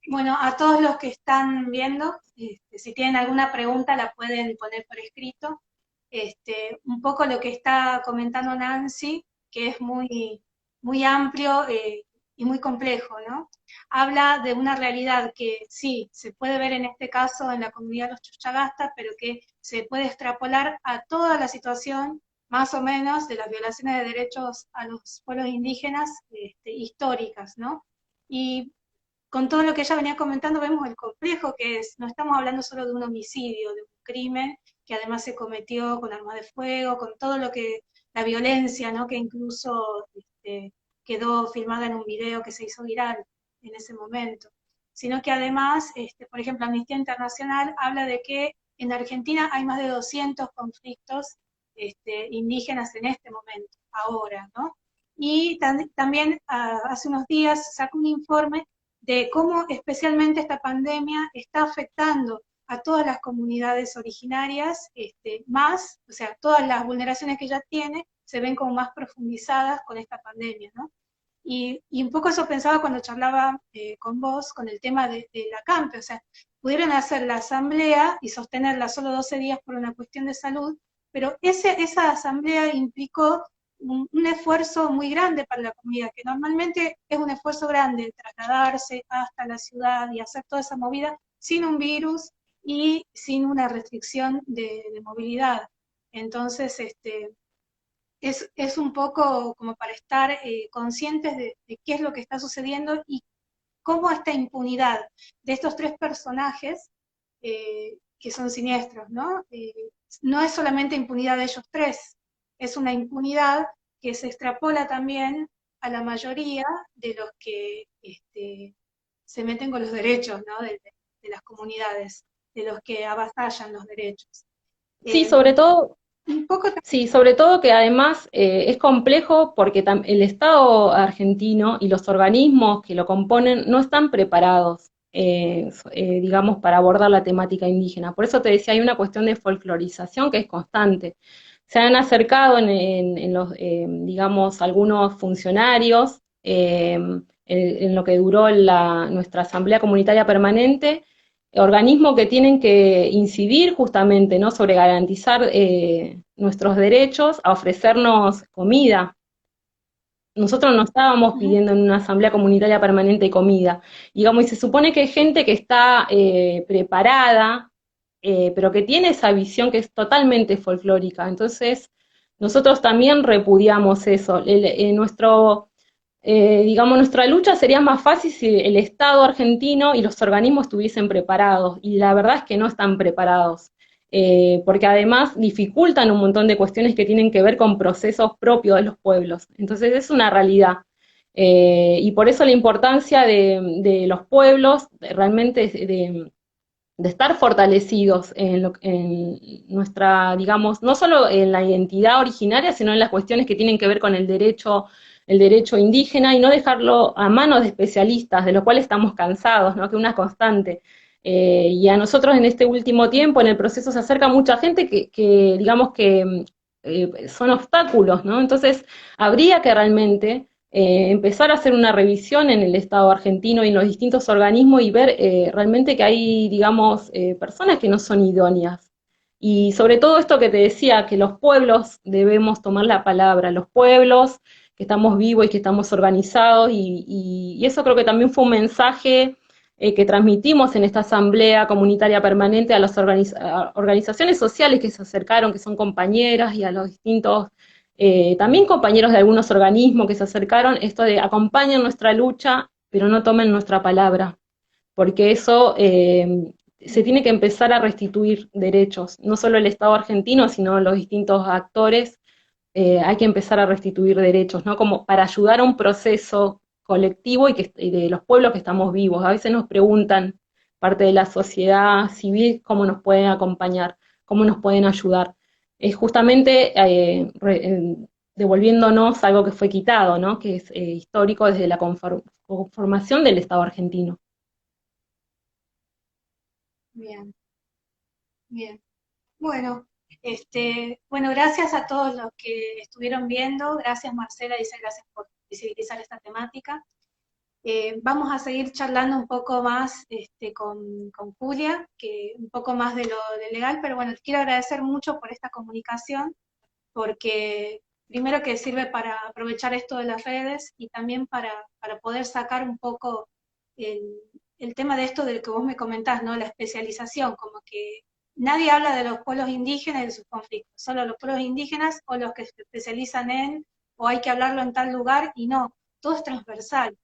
Bueno, a todos los que están viendo, si tienen alguna pregunta la pueden poner por escrito. Un poco lo que está comentando Nancy, que es muy amplio y muy complejo, ¿no? Habla de una realidad que sí, se puede ver en este caso en la comunidad de los Chuchagastas, pero que se puede extrapolar a toda la situación, más o menos, de las violaciones de derechos a los pueblos indígenas históricas, ¿no? Y con todo lo que ella venía comentando, vemos el complejo que es. No estamos hablando solo de un homicidio, de un crimen que además se cometió con armas de fuego, con todo lo que, la violencia, ¿no? Que incluso quedó filmada en un video que se hizo viral en ese momento. Sino que además, por ejemplo, Amnistía Internacional habla de que en Argentina hay más de 200 conflictos indígenas en este momento, ahora, ¿no? Y también hace unos días sacó un informe de cómo especialmente esta pandemia está afectando a todas las comunidades originarias, más, o sea, todas las vulneraciones que ya tiene se ven como más profundizadas con esta pandemia, ¿no? Y un poco eso pensaba cuando charlaba con vos, con el tema de la CAMPE, o sea, pudieron hacer la asamblea y sostenerla solo 12 días por una cuestión de salud, pero esa asamblea implicó un esfuerzo muy grande para la comunidad, que normalmente es un esfuerzo grande trasladarse hasta la ciudad y hacer toda esa movida sin un virus y sin una restricción de movilidad. Entonces, es un poco como para estar conscientes de qué es lo que está sucediendo y cómo esta impunidad de estos tres personajes, que son siniestros, ¿no? No es solamente impunidad de ellos tres, es una impunidad que se extrapola también a la mayoría de los que se meten con los derechos, ¿no? De las comunidades, de los que avasallan los derechos. Sí, Eh, sobre todo, un poco sí, sobre todo que además es complejo porque el Estado argentino y los organismos que lo componen no están preparados, digamos, para abordar la temática indígena. Por eso te decía, hay una cuestión de folclorización que es constante. Se han acercado en los, digamos, algunos funcionarios en lo que duró nuestra Asamblea Comunitaria Permanente, organismos que tienen que incidir justamente, ¿no?, sobre garantizar nuestros derechos, a ofrecernos comida. Nosotros no estábamos pidiendo en una asamblea comunitaria permanente comida, digamos, y se supone que hay gente que está preparada, pero que tiene esa visión que es totalmente folclórica. Entonces, nosotros también repudiamos eso. Digamos, nuestra lucha sería más fácil si el Estado argentino y los organismos estuviesen preparados, y la verdad es que no están preparados, porque además dificultan un montón de cuestiones que tienen que ver con procesos propios de los pueblos. Entonces es una realidad. Y por eso la importancia de los pueblos, realmente de estar fortalecidos en nuestra, digamos, no solo en la identidad originaria, sino en las cuestiones que tienen que ver con el derecho indígena, y no dejarlo a manos de especialistas, de lo cual estamos cansados, ¿no?, que una constante. Y a nosotros en este último tiempo, en el proceso, se acerca mucha gente que digamos que son obstáculos, ¿no? Entonces, habría que realmente empezar a hacer una revisión en el Estado argentino y en los distintos organismos y ver realmente que hay, digamos, personas que no son idóneas. Y sobre todo esto que te decía, que los pueblos debemos tomar la palabra, los pueblos que estamos vivos y que estamos organizados, y eso creo que también fue un mensaje que transmitimos en esta asamblea comunitaria permanente a las organizaciones sociales que se acercaron, que son compañeras, y a los distintos también compañeros de algunos organismos que se acercaron, esto de acompañen nuestra lucha, pero no tomen nuestra palabra, porque eso se tiene que empezar a restituir derechos, no solo el Estado argentino, sino los distintos actores, hay que empezar a restituir derechos, ¿no? Como para ayudar a un proceso colectivo y de los pueblos que estamos vivos. A veces nos preguntan, parte de la sociedad civil, cómo nos pueden acompañar, cómo nos pueden ayudar. Es justamente devolviéndonos algo que fue quitado, ¿no?, que es histórico desde la conformación del Estado argentino. bien, bien. Bueno, bueno, gracias a todos los que estuvieron viendo. Gracias, Marcela, dice gracias por visibilizar esta temática. Vamos a seguir charlando un poco más con Julia, que un poco más de legal, pero bueno, te quiero agradecer mucho por esta comunicación, porque primero que sirve para aprovechar esto de las redes y también para poder sacar un poco el, el tema de esto del que vos me comentás, ¿no? La especialización, como que nadie habla de los pueblos indígenas y de sus conflictos, solo los pueblos indígenas o los que se especializan en, o hay que hablarlo en tal lugar, y no, todo es transversal,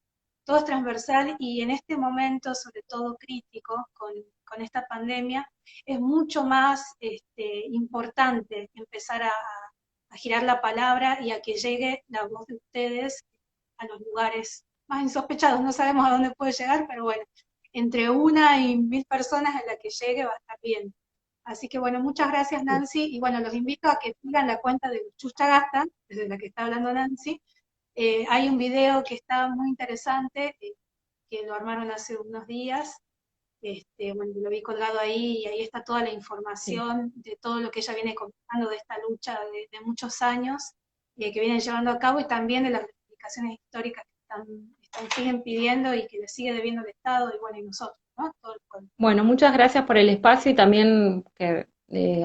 y en este momento, sobre todo crítico, con esta pandemia, es mucho más importante empezar a girar la palabra y a que llegue la voz de ustedes a los lugares más insospechados. No sabemos a dónde puede llegar, pero bueno, entre 1 y 1000 personas a la que llegue va a estar bien. Así que bueno, muchas gracias, Nancy, y bueno, los invito a que sigan la cuenta de Chuchagasta, desde la que está hablando Nancy. Hay un video que está muy interesante, que lo armaron hace unos días. Bueno, lo vi colgado ahí, y ahí está toda la Sí. información de todo lo que ella viene comentando de esta lucha de muchos años, que vienen llevando a cabo, y también de las reivindicaciones históricas que siguen pidiendo y que le sigue debiendo el Estado, y bueno, y nosotros, ¿no? Todo el pueblo. Bueno, muchas gracias por el espacio, y también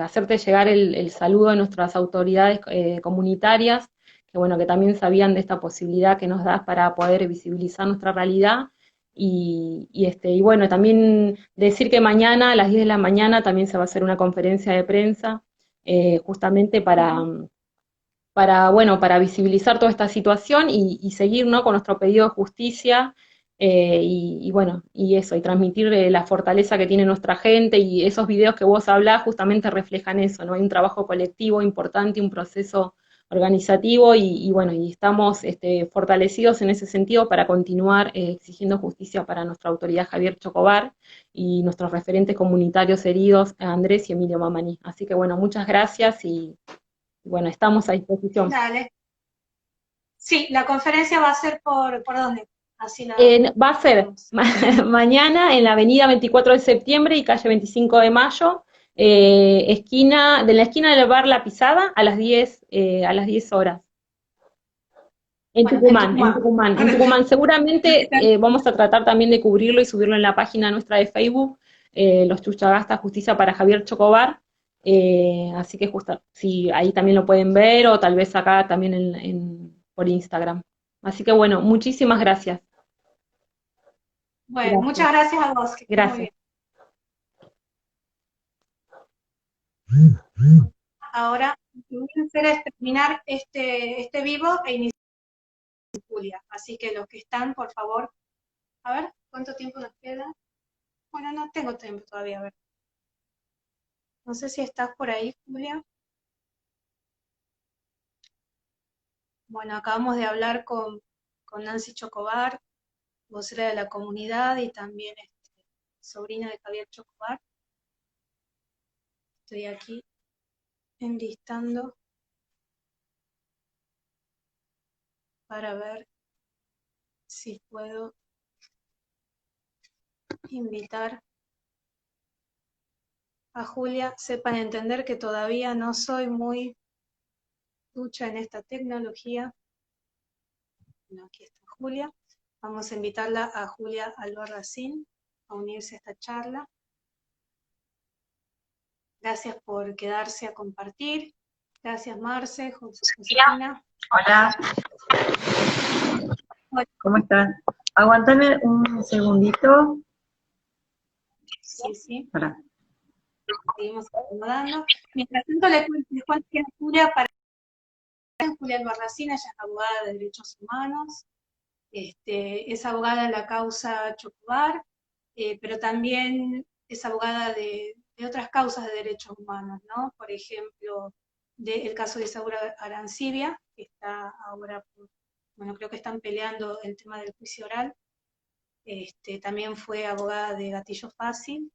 hacerte llegar el saludo de nuestras autoridades comunitarias, bueno, que también sabían de esta posibilidad que nos das para poder visibilizar nuestra realidad. Y bueno, también decir que mañana a las 10 de la mañana también se va a hacer una conferencia de prensa, justamente bueno, para visibilizar toda esta situación y seguir, ¿no?, con nuestro pedido de justicia, bueno, y eso, y transmitir la fortaleza que tiene nuestra gente, y esos videos que vos hablás justamente reflejan eso, ¿no? Hay un trabajo colectivo importante, un proceso organizativo, bueno, y estamos fortalecidos en ese sentido para continuar exigiendo justicia para nuestra autoridad Javier Chocobar y nuestros referentes comunitarios heridos, Andrés y Emilio Mamani. Así que bueno, muchas gracias y bueno, estamos a disposición. Dale. Sí, la conferencia va a ser ¿por dónde? Así Va a ser mañana en la avenida 24 de septiembre y calle 25 de mayo, de la esquina del bar La Pisada a las 10 horas. En Bueno, Tucumán. Seguramente vamos a tratar también de cubrirlo y subirlo en la página nuestra de Facebook, Los Chuchagastas Justicia para Javier Chocobar. Así que justo, sí, ahí también lo pueden ver, o tal vez acá también por Instagram. Así que bueno, muchísimas gracias. Bueno, Gracias. muchas gracias a vos, que estés muy Gracias. bien. Ahora, lo que voy a hacer es terminar este vivo e iniciar Julia. Así que los que están, por favor, a ver, ¿cuánto tiempo nos queda? Bueno, no tengo tiempo todavía, a ver. No sé si estás por ahí, Julia. Bueno, acabamos de hablar con Nancy Chocobar, vocera de la comunidad y también sobrina de Javier Chocobar. Estoy aquí enlistando para ver si puedo invitar a Julia. Sepan entender que todavía no soy muy ducha en esta tecnología. Bueno, aquí está Julia. Vamos a invitarla a Julia Albarracín a unirse a esta charla. Gracias por quedarse a compartir. Gracias, Marce, Josefina. Hola. Hola. ¿Cómo estás? Aguantame un segundito. Sí. Hola. Seguimos acomodando. Mientras tanto, les cuento que Julia, Julia Albarracín, ella es abogada de derechos humanos, es abogada de la causa Chocobar, pero también es abogada de otras causas de derechos humanos, ¿no? Por ejemplo, el caso de Isaura Arancibia, que está ahora, bueno, creo que están peleando el tema del juicio oral. También fue abogada de Gatillo Fácil,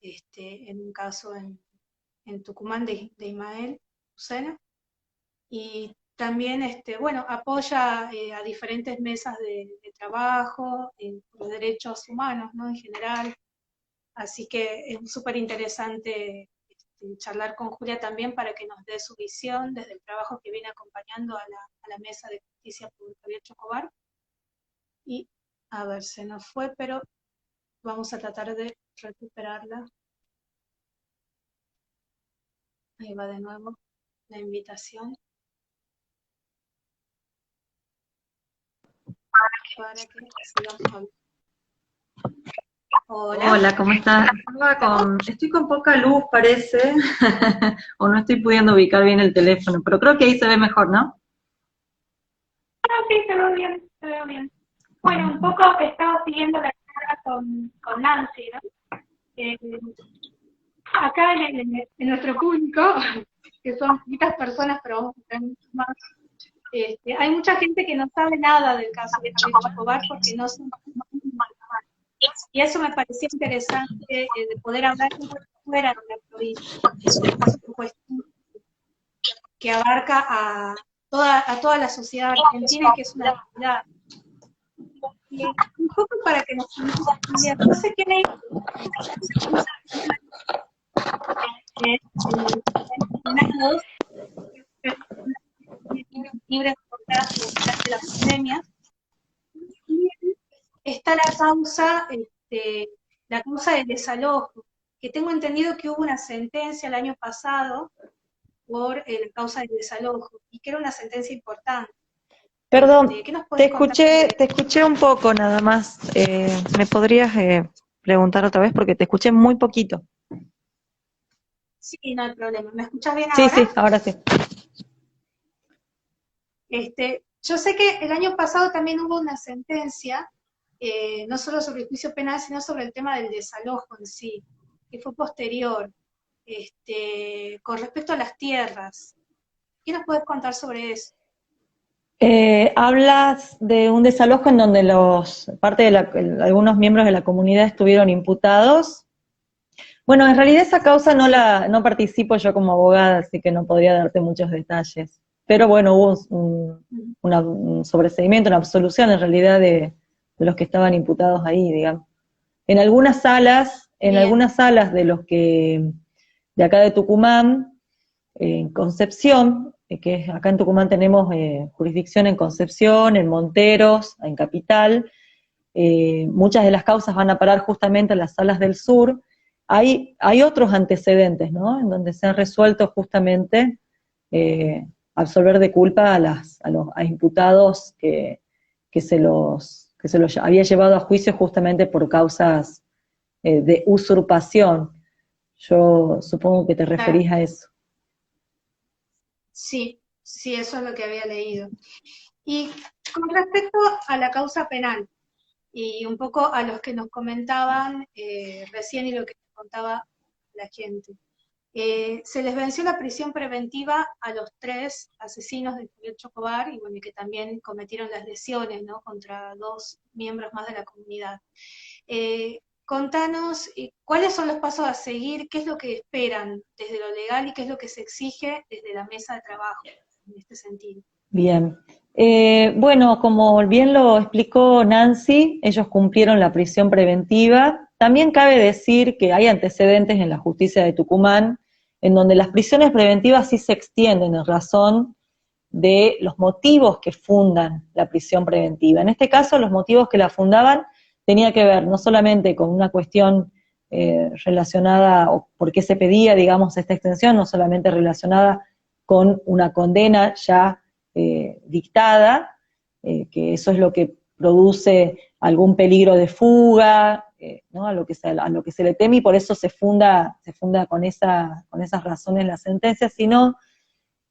en un caso en Tucumán de Ismael Lucena, y también bueno, apoya a diferentes mesas de trabajo por derechos humanos, ¿no?, en general. Así que es súper interesante charlar con Julia también para que nos dé su visión desde el trabajo que viene acompañando a la Mesa de Justicia por Javier Chocobar. Y a ver, se nos fue, pero vamos a tratar de recuperarla. Ahí va de nuevo la invitación. Para que sigamos hablando. Hola, ¿cómo estás? Estoy con poca luz, parece, o no estoy pudiendo ubicar bien el teléfono, pero creo que ahí se ve mejor, ¿no? Sí, te veo bien. Bueno, un poco estaba siguiendo la charla con Nancy, ¿no? Acá en nuestro público, que son poquitas personas, pero vamos a tener muchos más, hay mucha gente que no sabe nada del caso de Javier Chocobar porque no son. Y eso me parecía interesante de poder hablar fuera de la provincia. Es una cuestión que abarca a toda la sociedad argentina y que es una realidad. Un poco para que nos entendamos, no sé quién hay libres de la pandemia. Está la causa del desalojo, que tengo entendido que hubo una sentencia el año pasado por la causa del desalojo, y era una sentencia importante. Perdón, ¿Qué nos podés contar sobre te escuché un poco nada más. ¿Me podrías preguntar otra vez? Porque te escuché muy poquito. Sí, no hay problema. ¿Me escuchás bien Sí, sí, ahora? ahora sí. Yo sé que el año pasado también hubo una sentencia, no solo sobre el juicio penal, sino sobre el tema del desalojo en sí, que fue posterior, con respecto a las tierras. ¿Qué nos puedes contar sobre eso? Hablas de un desalojo en donde algunos miembros de la comunidad estuvieron imputados. Bueno, en realidad esa causa no participo yo como abogada, así que no podría darte muchos detalles. Pero bueno, hubo un sobreseimiento, una absolución en realidad de los que estaban imputados ahí, digamos. En algunas Bien, salas de acá de Tucumán, en Concepción, que acá en Tucumán tenemos jurisdicción en Concepción, en Monteros, en Capital, muchas de las causas van a parar justamente a las salas del sur. Hay otros antecedentes, ¿no? En donde se han resuelto justamente absolver de culpa a imputados que se los había llevado a juicio justamente por causas de usurpación. Yo supongo que te claro. referís a eso. Sí, sí, eso es lo que había leído. Y con respecto a la causa penal, y un poco a los que nos comentaban recién y lo que nos contaba la gente. Se les venció la prisión preventiva a los 3 asesinos de Javier Chocobar y bueno, y que también cometieron las lesiones, ¿no?, contra 2 miembros más de la comunidad. Contanos cuáles son los pasos a seguir, qué es lo que esperan desde lo legal y qué es lo que se exige desde la mesa de trabajo en este sentido. Bien. Bueno, como bien lo explicó Nancy, ellos cumplieron la prisión preventiva. También cabe decir que hay antecedentes en la justicia de Tucumán, en donde las prisiones preventivas sí se extienden en razón de los motivos que fundan la prisión preventiva. En este caso, los motivos que la fundaban tenía que ver no solamente con una cuestión relacionada, o por qué se pedía, digamos, esta extensión, no solamente relacionada con una condena ya dictada, que eso es lo que produce algún peligro de fuga, ¿no? a lo que se le teme, y por eso se funda con esas razones la sentencia, sino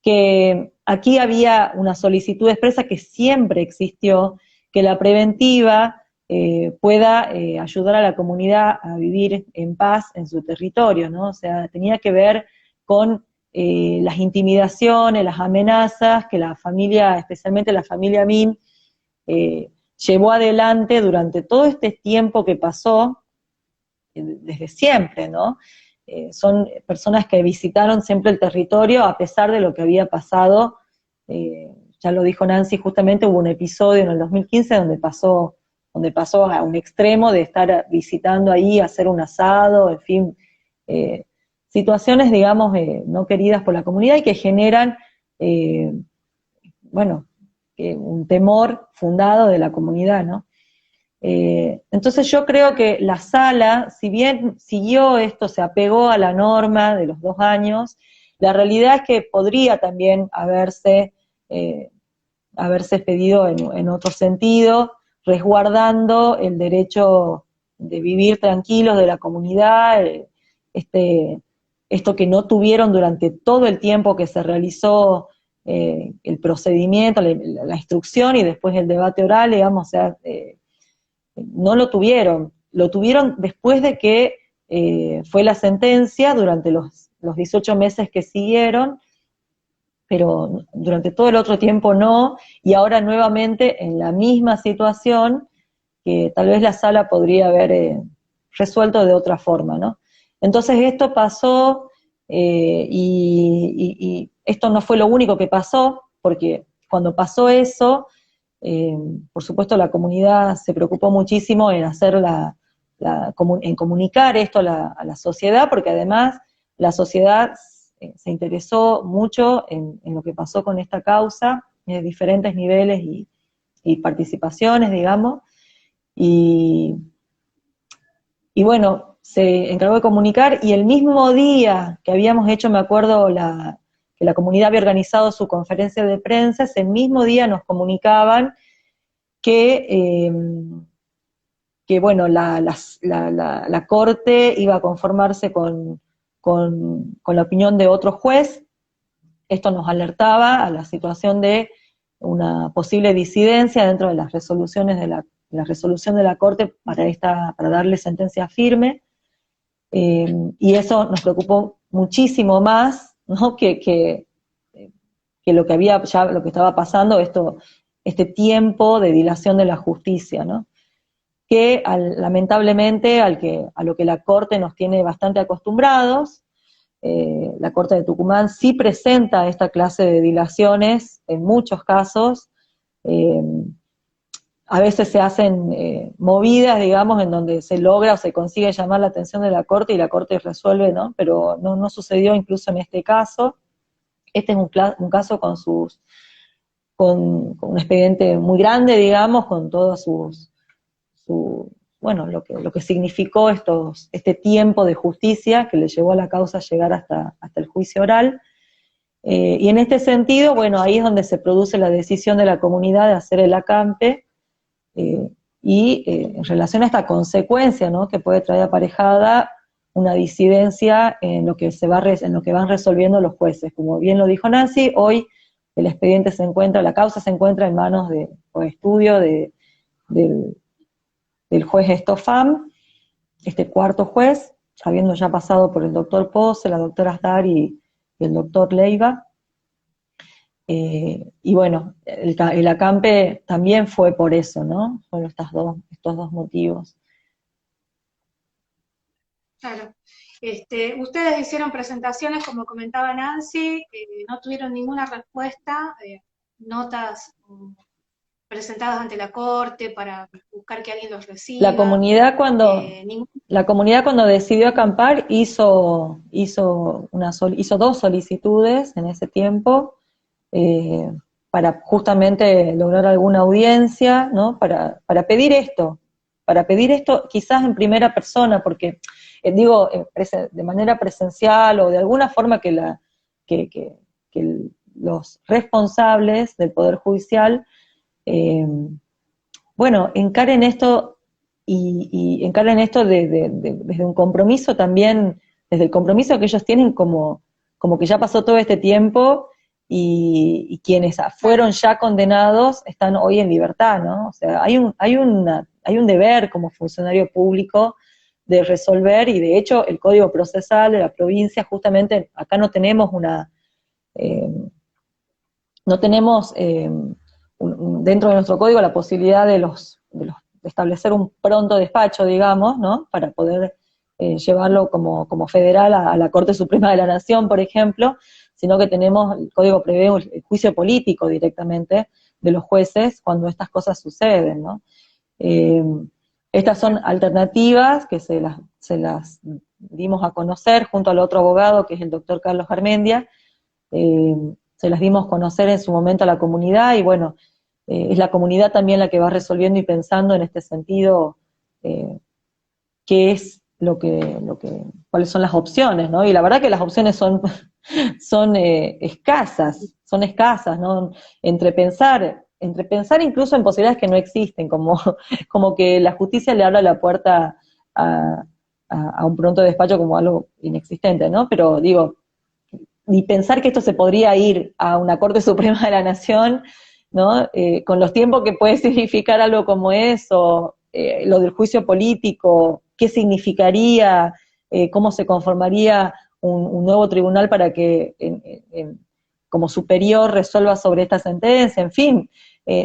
que aquí había una solicitud expresa que siempre existió, que la preventiva pueda ayudar a la comunidad a vivir en paz en su territorio, ¿no? O sea, tenía que ver con las intimidaciones, las amenazas que la familia, especialmente la familia Min, llevó adelante durante todo este tiempo que pasó, desde siempre, ¿no? Son personas que visitaron siempre el territorio a pesar de lo que había pasado. Ya lo dijo Nancy, justamente hubo un episodio en el 2015 donde pasó a un extremo de estar visitando ahí, hacer un asado, en fin, situaciones, digamos, no queridas por la comunidad y que generan, bueno, un temor fundado de la comunidad, ¿no? Entonces yo creo que la sala, si bien siguió esto, se apegó a la norma de los 2 años, la realidad es que podría también haberse expedido en otro sentido, resguardando el derecho de vivir tranquilos de la comunidad, esto que no tuvieron durante todo el tiempo que se realizó el procedimiento, la instrucción y después el debate oral, digamos, o sea, no lo tuvieron después de que fue la sentencia durante los 18 meses que siguieron, pero durante todo el otro tiempo no, y ahora nuevamente en la misma situación que tal vez la sala podría haber resuelto de otra forma, ¿no? Entonces esto pasó, y esto no fue lo único que pasó, porque cuando pasó eso, por supuesto la comunidad se preocupó muchísimo en en comunicar esto a la sociedad, porque además la sociedad se interesó mucho en lo que pasó con esta causa, de diferentes niveles y participaciones, digamos, y bueno, se encargó de comunicar, y el mismo día que habíamos hecho, me acuerdo, que la comunidad había organizado su conferencia de prensa, ese mismo día nos comunicaban que bueno, la Corte iba a conformarse con la opinión de otro juez. Esto nos alertaba a la situación de una posible disidencia dentro de las resoluciones de la resolución de la Corte para darle sentencia firme, y eso nos preocupó muchísimo más, ¿no? que lo que estaba pasando, este tiempo de dilación de la justicia, ¿no? Que lamentablemente a lo que la Corte nos tiene bastante acostumbrados. La Corte de Tucumán sí presenta esta clase de dilaciones en muchos casos. A veces se hacen movidas, digamos, en donde se logra o se consigue llamar la atención de la Corte y la Corte resuelve, ¿no? Pero no sucedió incluso en este caso. Este es un caso con un expediente muy grande, digamos, con todos bueno, lo que significó este tiempo de justicia que le llevó a la causa a llegar hasta el juicio oral. Y en este sentido, bueno, ahí es donde se produce la decisión de la comunidad de hacer el acampe, en relación a esta consecuencia, ¿no? Que puede traer aparejada una disidencia en lo que van resolviendo los jueces. Como bien lo dijo Nancy, hoy el expediente la causa se encuentra en manos o estudio del juez Estofam, este cuarto juez, habiendo ya pasado por el doctor Pose, la doctora Asdar y el doctor Leiva. Y bueno, el acampe también fue por eso, ¿no? Fueron estos dos motivos. Claro. Ustedes hicieron presentaciones, como comentaba Nancy, no tuvieron ninguna respuesta, notas presentadas ante la Corte para buscar que alguien los reciba. La comunidad cuando decidió acampar hizo dos solicitudes en ese tiempo, para justamente lograr alguna audiencia, ¿no? Para pedir esto quizás en primera persona, porque de manera presencial o de alguna forma que los responsables del Poder Judicial, bueno, encaren esto y encaren esto desde un compromiso también, desde el compromiso que ellos tienen como que ya pasó todo este tiempo y quienes fueron ya condenados están hoy en libertad, ¿no? O sea, hay un deber como funcionario público de resolver, y de hecho el Código Procesal de la provincia, justamente acá no tenemos dentro de nuestro código la posibilidad de establecer un pronto despacho, digamos, ¿no? Para poder llevarlo como federal a la Corte Suprema de la Nación, por ejemplo, sino que el código prevé el juicio político directamente de los jueces cuando estas cosas suceden, ¿no? Estas son alternativas que se las dimos a conocer junto al otro abogado, que es el doctor Carlos Garmendia. Se las dimos a conocer en su momento a la comunidad, y bueno, es la comunidad también la que va resolviendo y pensando en este sentido qué es cuáles son las opciones, ¿no? Y la verdad que las opciones son escasas, ¿no? Entre pensar incluso en posibilidades que no existen, como que la justicia le abre la puerta a un pronto despacho como algo inexistente, ¿no? Pero digo, y pensar que esto se podría ir a una Corte Suprema de la Nación, ¿no? Con los tiempos que puede significar algo como eso, lo del juicio político, qué significaría, cómo se conformaría un nuevo tribunal para que como superior resuelva sobre esta sentencia, en fin,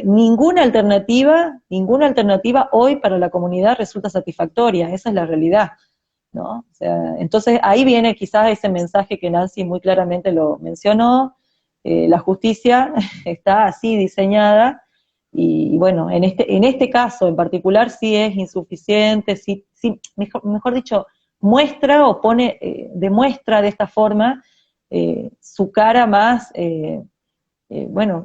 ninguna alternativa hoy para la comunidad resulta satisfactoria, esa es la realidad, ¿no? O sea, entonces ahí viene quizás ese mensaje que Nancy muy claramente lo mencionó. La justicia está así diseñada, y bueno, en este caso en particular sí es insuficiente, sí, mejor dicho, muestra o demuestra de esta forma su cara más,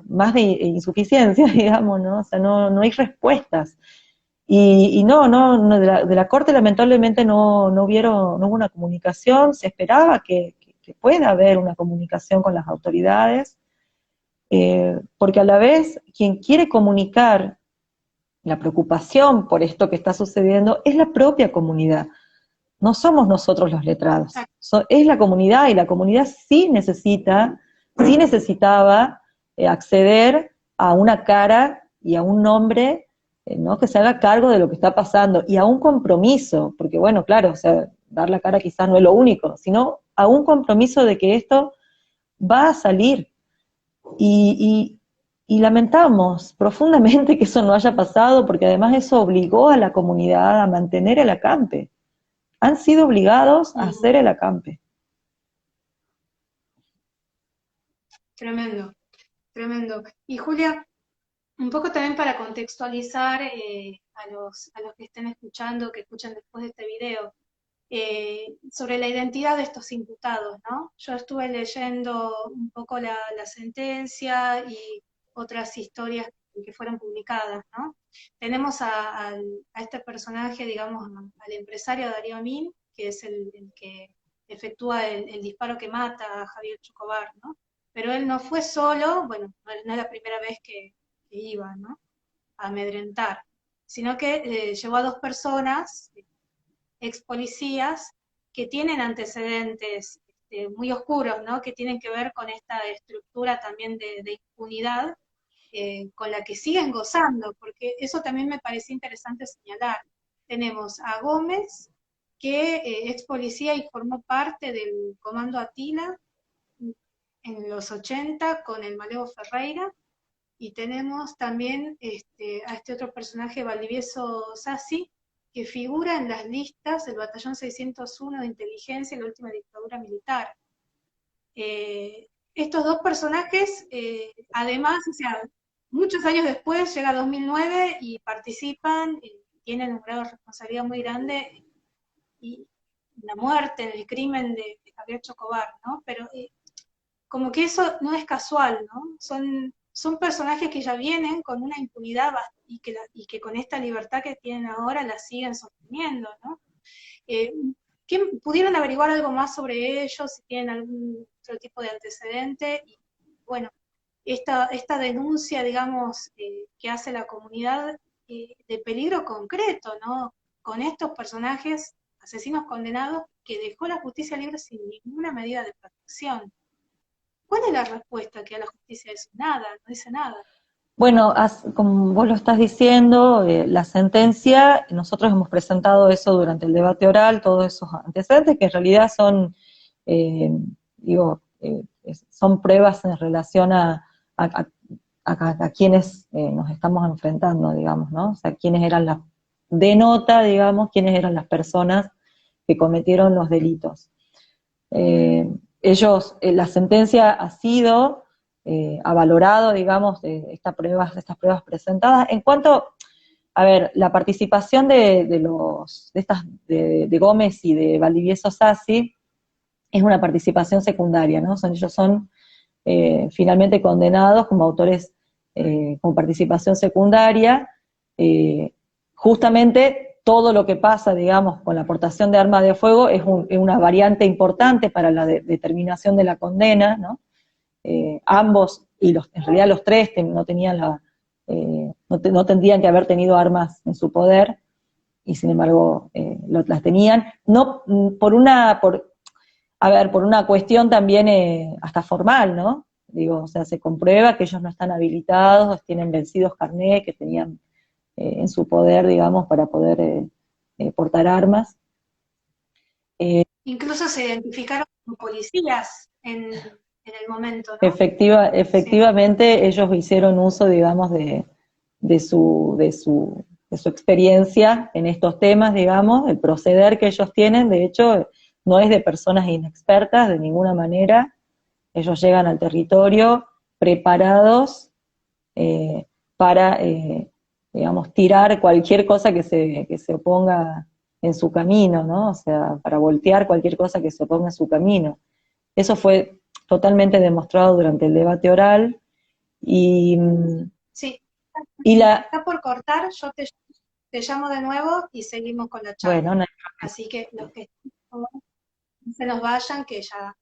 más de insuficiencia, digamos, ¿no? O sea, no hay respuestas. Y de la Corte lamentablemente no hubo una comunicación. Se esperaba que que pueda haber una comunicación con las autoridades, porque a la vez quien quiere comunicar la preocupación por esto que está sucediendo es la propia comunidad. No somos nosotros los letrados, es la comunidad, y la comunidad sí necesitaba acceder a una cara y a un nombre, ¿no?, que se haga cargo de lo que está pasando, y a un compromiso, porque bueno, claro, o sea, dar la cara quizás no es lo único, sino a un compromiso de que esto va a salir, y lamentamos profundamente que eso no haya pasado, porque además eso obligó a la comunidad a mantener el acampe. Han sido obligados a hacer el acampe. Tremendo, tremendo. Y Julia, un poco también para contextualizar a los que estén escuchando, que escuchan después de este video, sobre la identidad de estos imputados, ¿no? Yo estuve leyendo un poco la sentencia y otras historias que fueron publicadas, ¿no? Tenemos a este personaje, digamos, al empresario Darío Amin, que es el que efectúa el disparo que mata a Javier Chocobar, ¿no? Pero él no fue solo, bueno, no es la primera vez que iba, ¿no?, a amedrentar, sino que llevó a dos personas, ex policías, que tienen antecedentes muy oscuros, ¿no?, que tienen que ver con esta estructura también de impunidad, con la que siguen gozando, porque eso también me parecía interesante señalar. Tenemos a Gómez, que ex policía y formó parte del Comando Atila en los 80 con el Malevo Ferreira, y tenemos también a este otro personaje, Valdivieso Sassi, que figura en las listas del Batallón 601 de Inteligencia en la última dictadura militar. Estos dos personajes, además, o sea, muchos años después, llega 2009 y participan, tienen un grado de responsabilidad muy grande, y la muerte, en el crimen de Javier Chocobar, ¿no? Pero como que eso no es casual, ¿no? Son personajes que ya vienen con una impunidad y que con esta libertad que tienen ahora la siguen sosteniendo, ¿no? ¿Pudieron averiguar algo más sobre ellos, si tienen algún otro tipo de antecedente? Y bueno, esta denuncia, digamos, que hace la comunidad, de peligro concreto, ¿no?, con estos personajes, asesinos condenados, que dejó la justicia libre sin ninguna medida de protección. ¿Cuál es la respuesta que da la justicia? Es nada, no dice nada. Bueno, como vos lo estás diciendo, la sentencia, nosotros hemos presentado eso durante el debate oral, todos esos antecedentes, que en realidad son, son pruebas en relación a quienes nos estamos enfrentando, digamos, ¿no? O sea, quiénes eran denota, digamos, quiénes eran las personas que cometieron los delitos. La sentencia ha sido, ha valorado, digamos, estas pruebas presentadas. En cuanto, a ver, la participación de Gómez y de Valdivieso Sassi es una participación secundaria, ¿no? Ellos son finalmente condenados como autores con participación secundaria. Justamente todo lo que pasa, digamos, con la aportación de armas de fuego es una variante importante para la determinación de la condena, ¿no? Ambos, en realidad los tres, no tendrían que haber tenido armas en su poder, y sin embargo las tenían, no por una cuestión también hasta formal, ¿no? Digo, o sea, se comprueba que ellos no están habilitados, tienen vencidos carnés que tenían en su poder, digamos, para poder portar armas. Incluso se identificaron como policías en el momento, ¿no? Efectivamente, sí. Ellos hicieron uso, digamos, de su experiencia en estos temas, digamos, el proceder que ellos tienen. De hecho, no es de personas inexpertas de ninguna manera. Ellos llegan al territorio preparados para digamos, tirar cualquier cosa que se oponga en su camino, ¿no? O sea, para voltear cualquier cosa que se oponga en su camino. Eso fue totalmente demostrado durante el debate oral, y... Sí, y está por cortar, yo te llamo de nuevo y seguimos con la charla. Bueno, así que los que no se nos vayan, que ya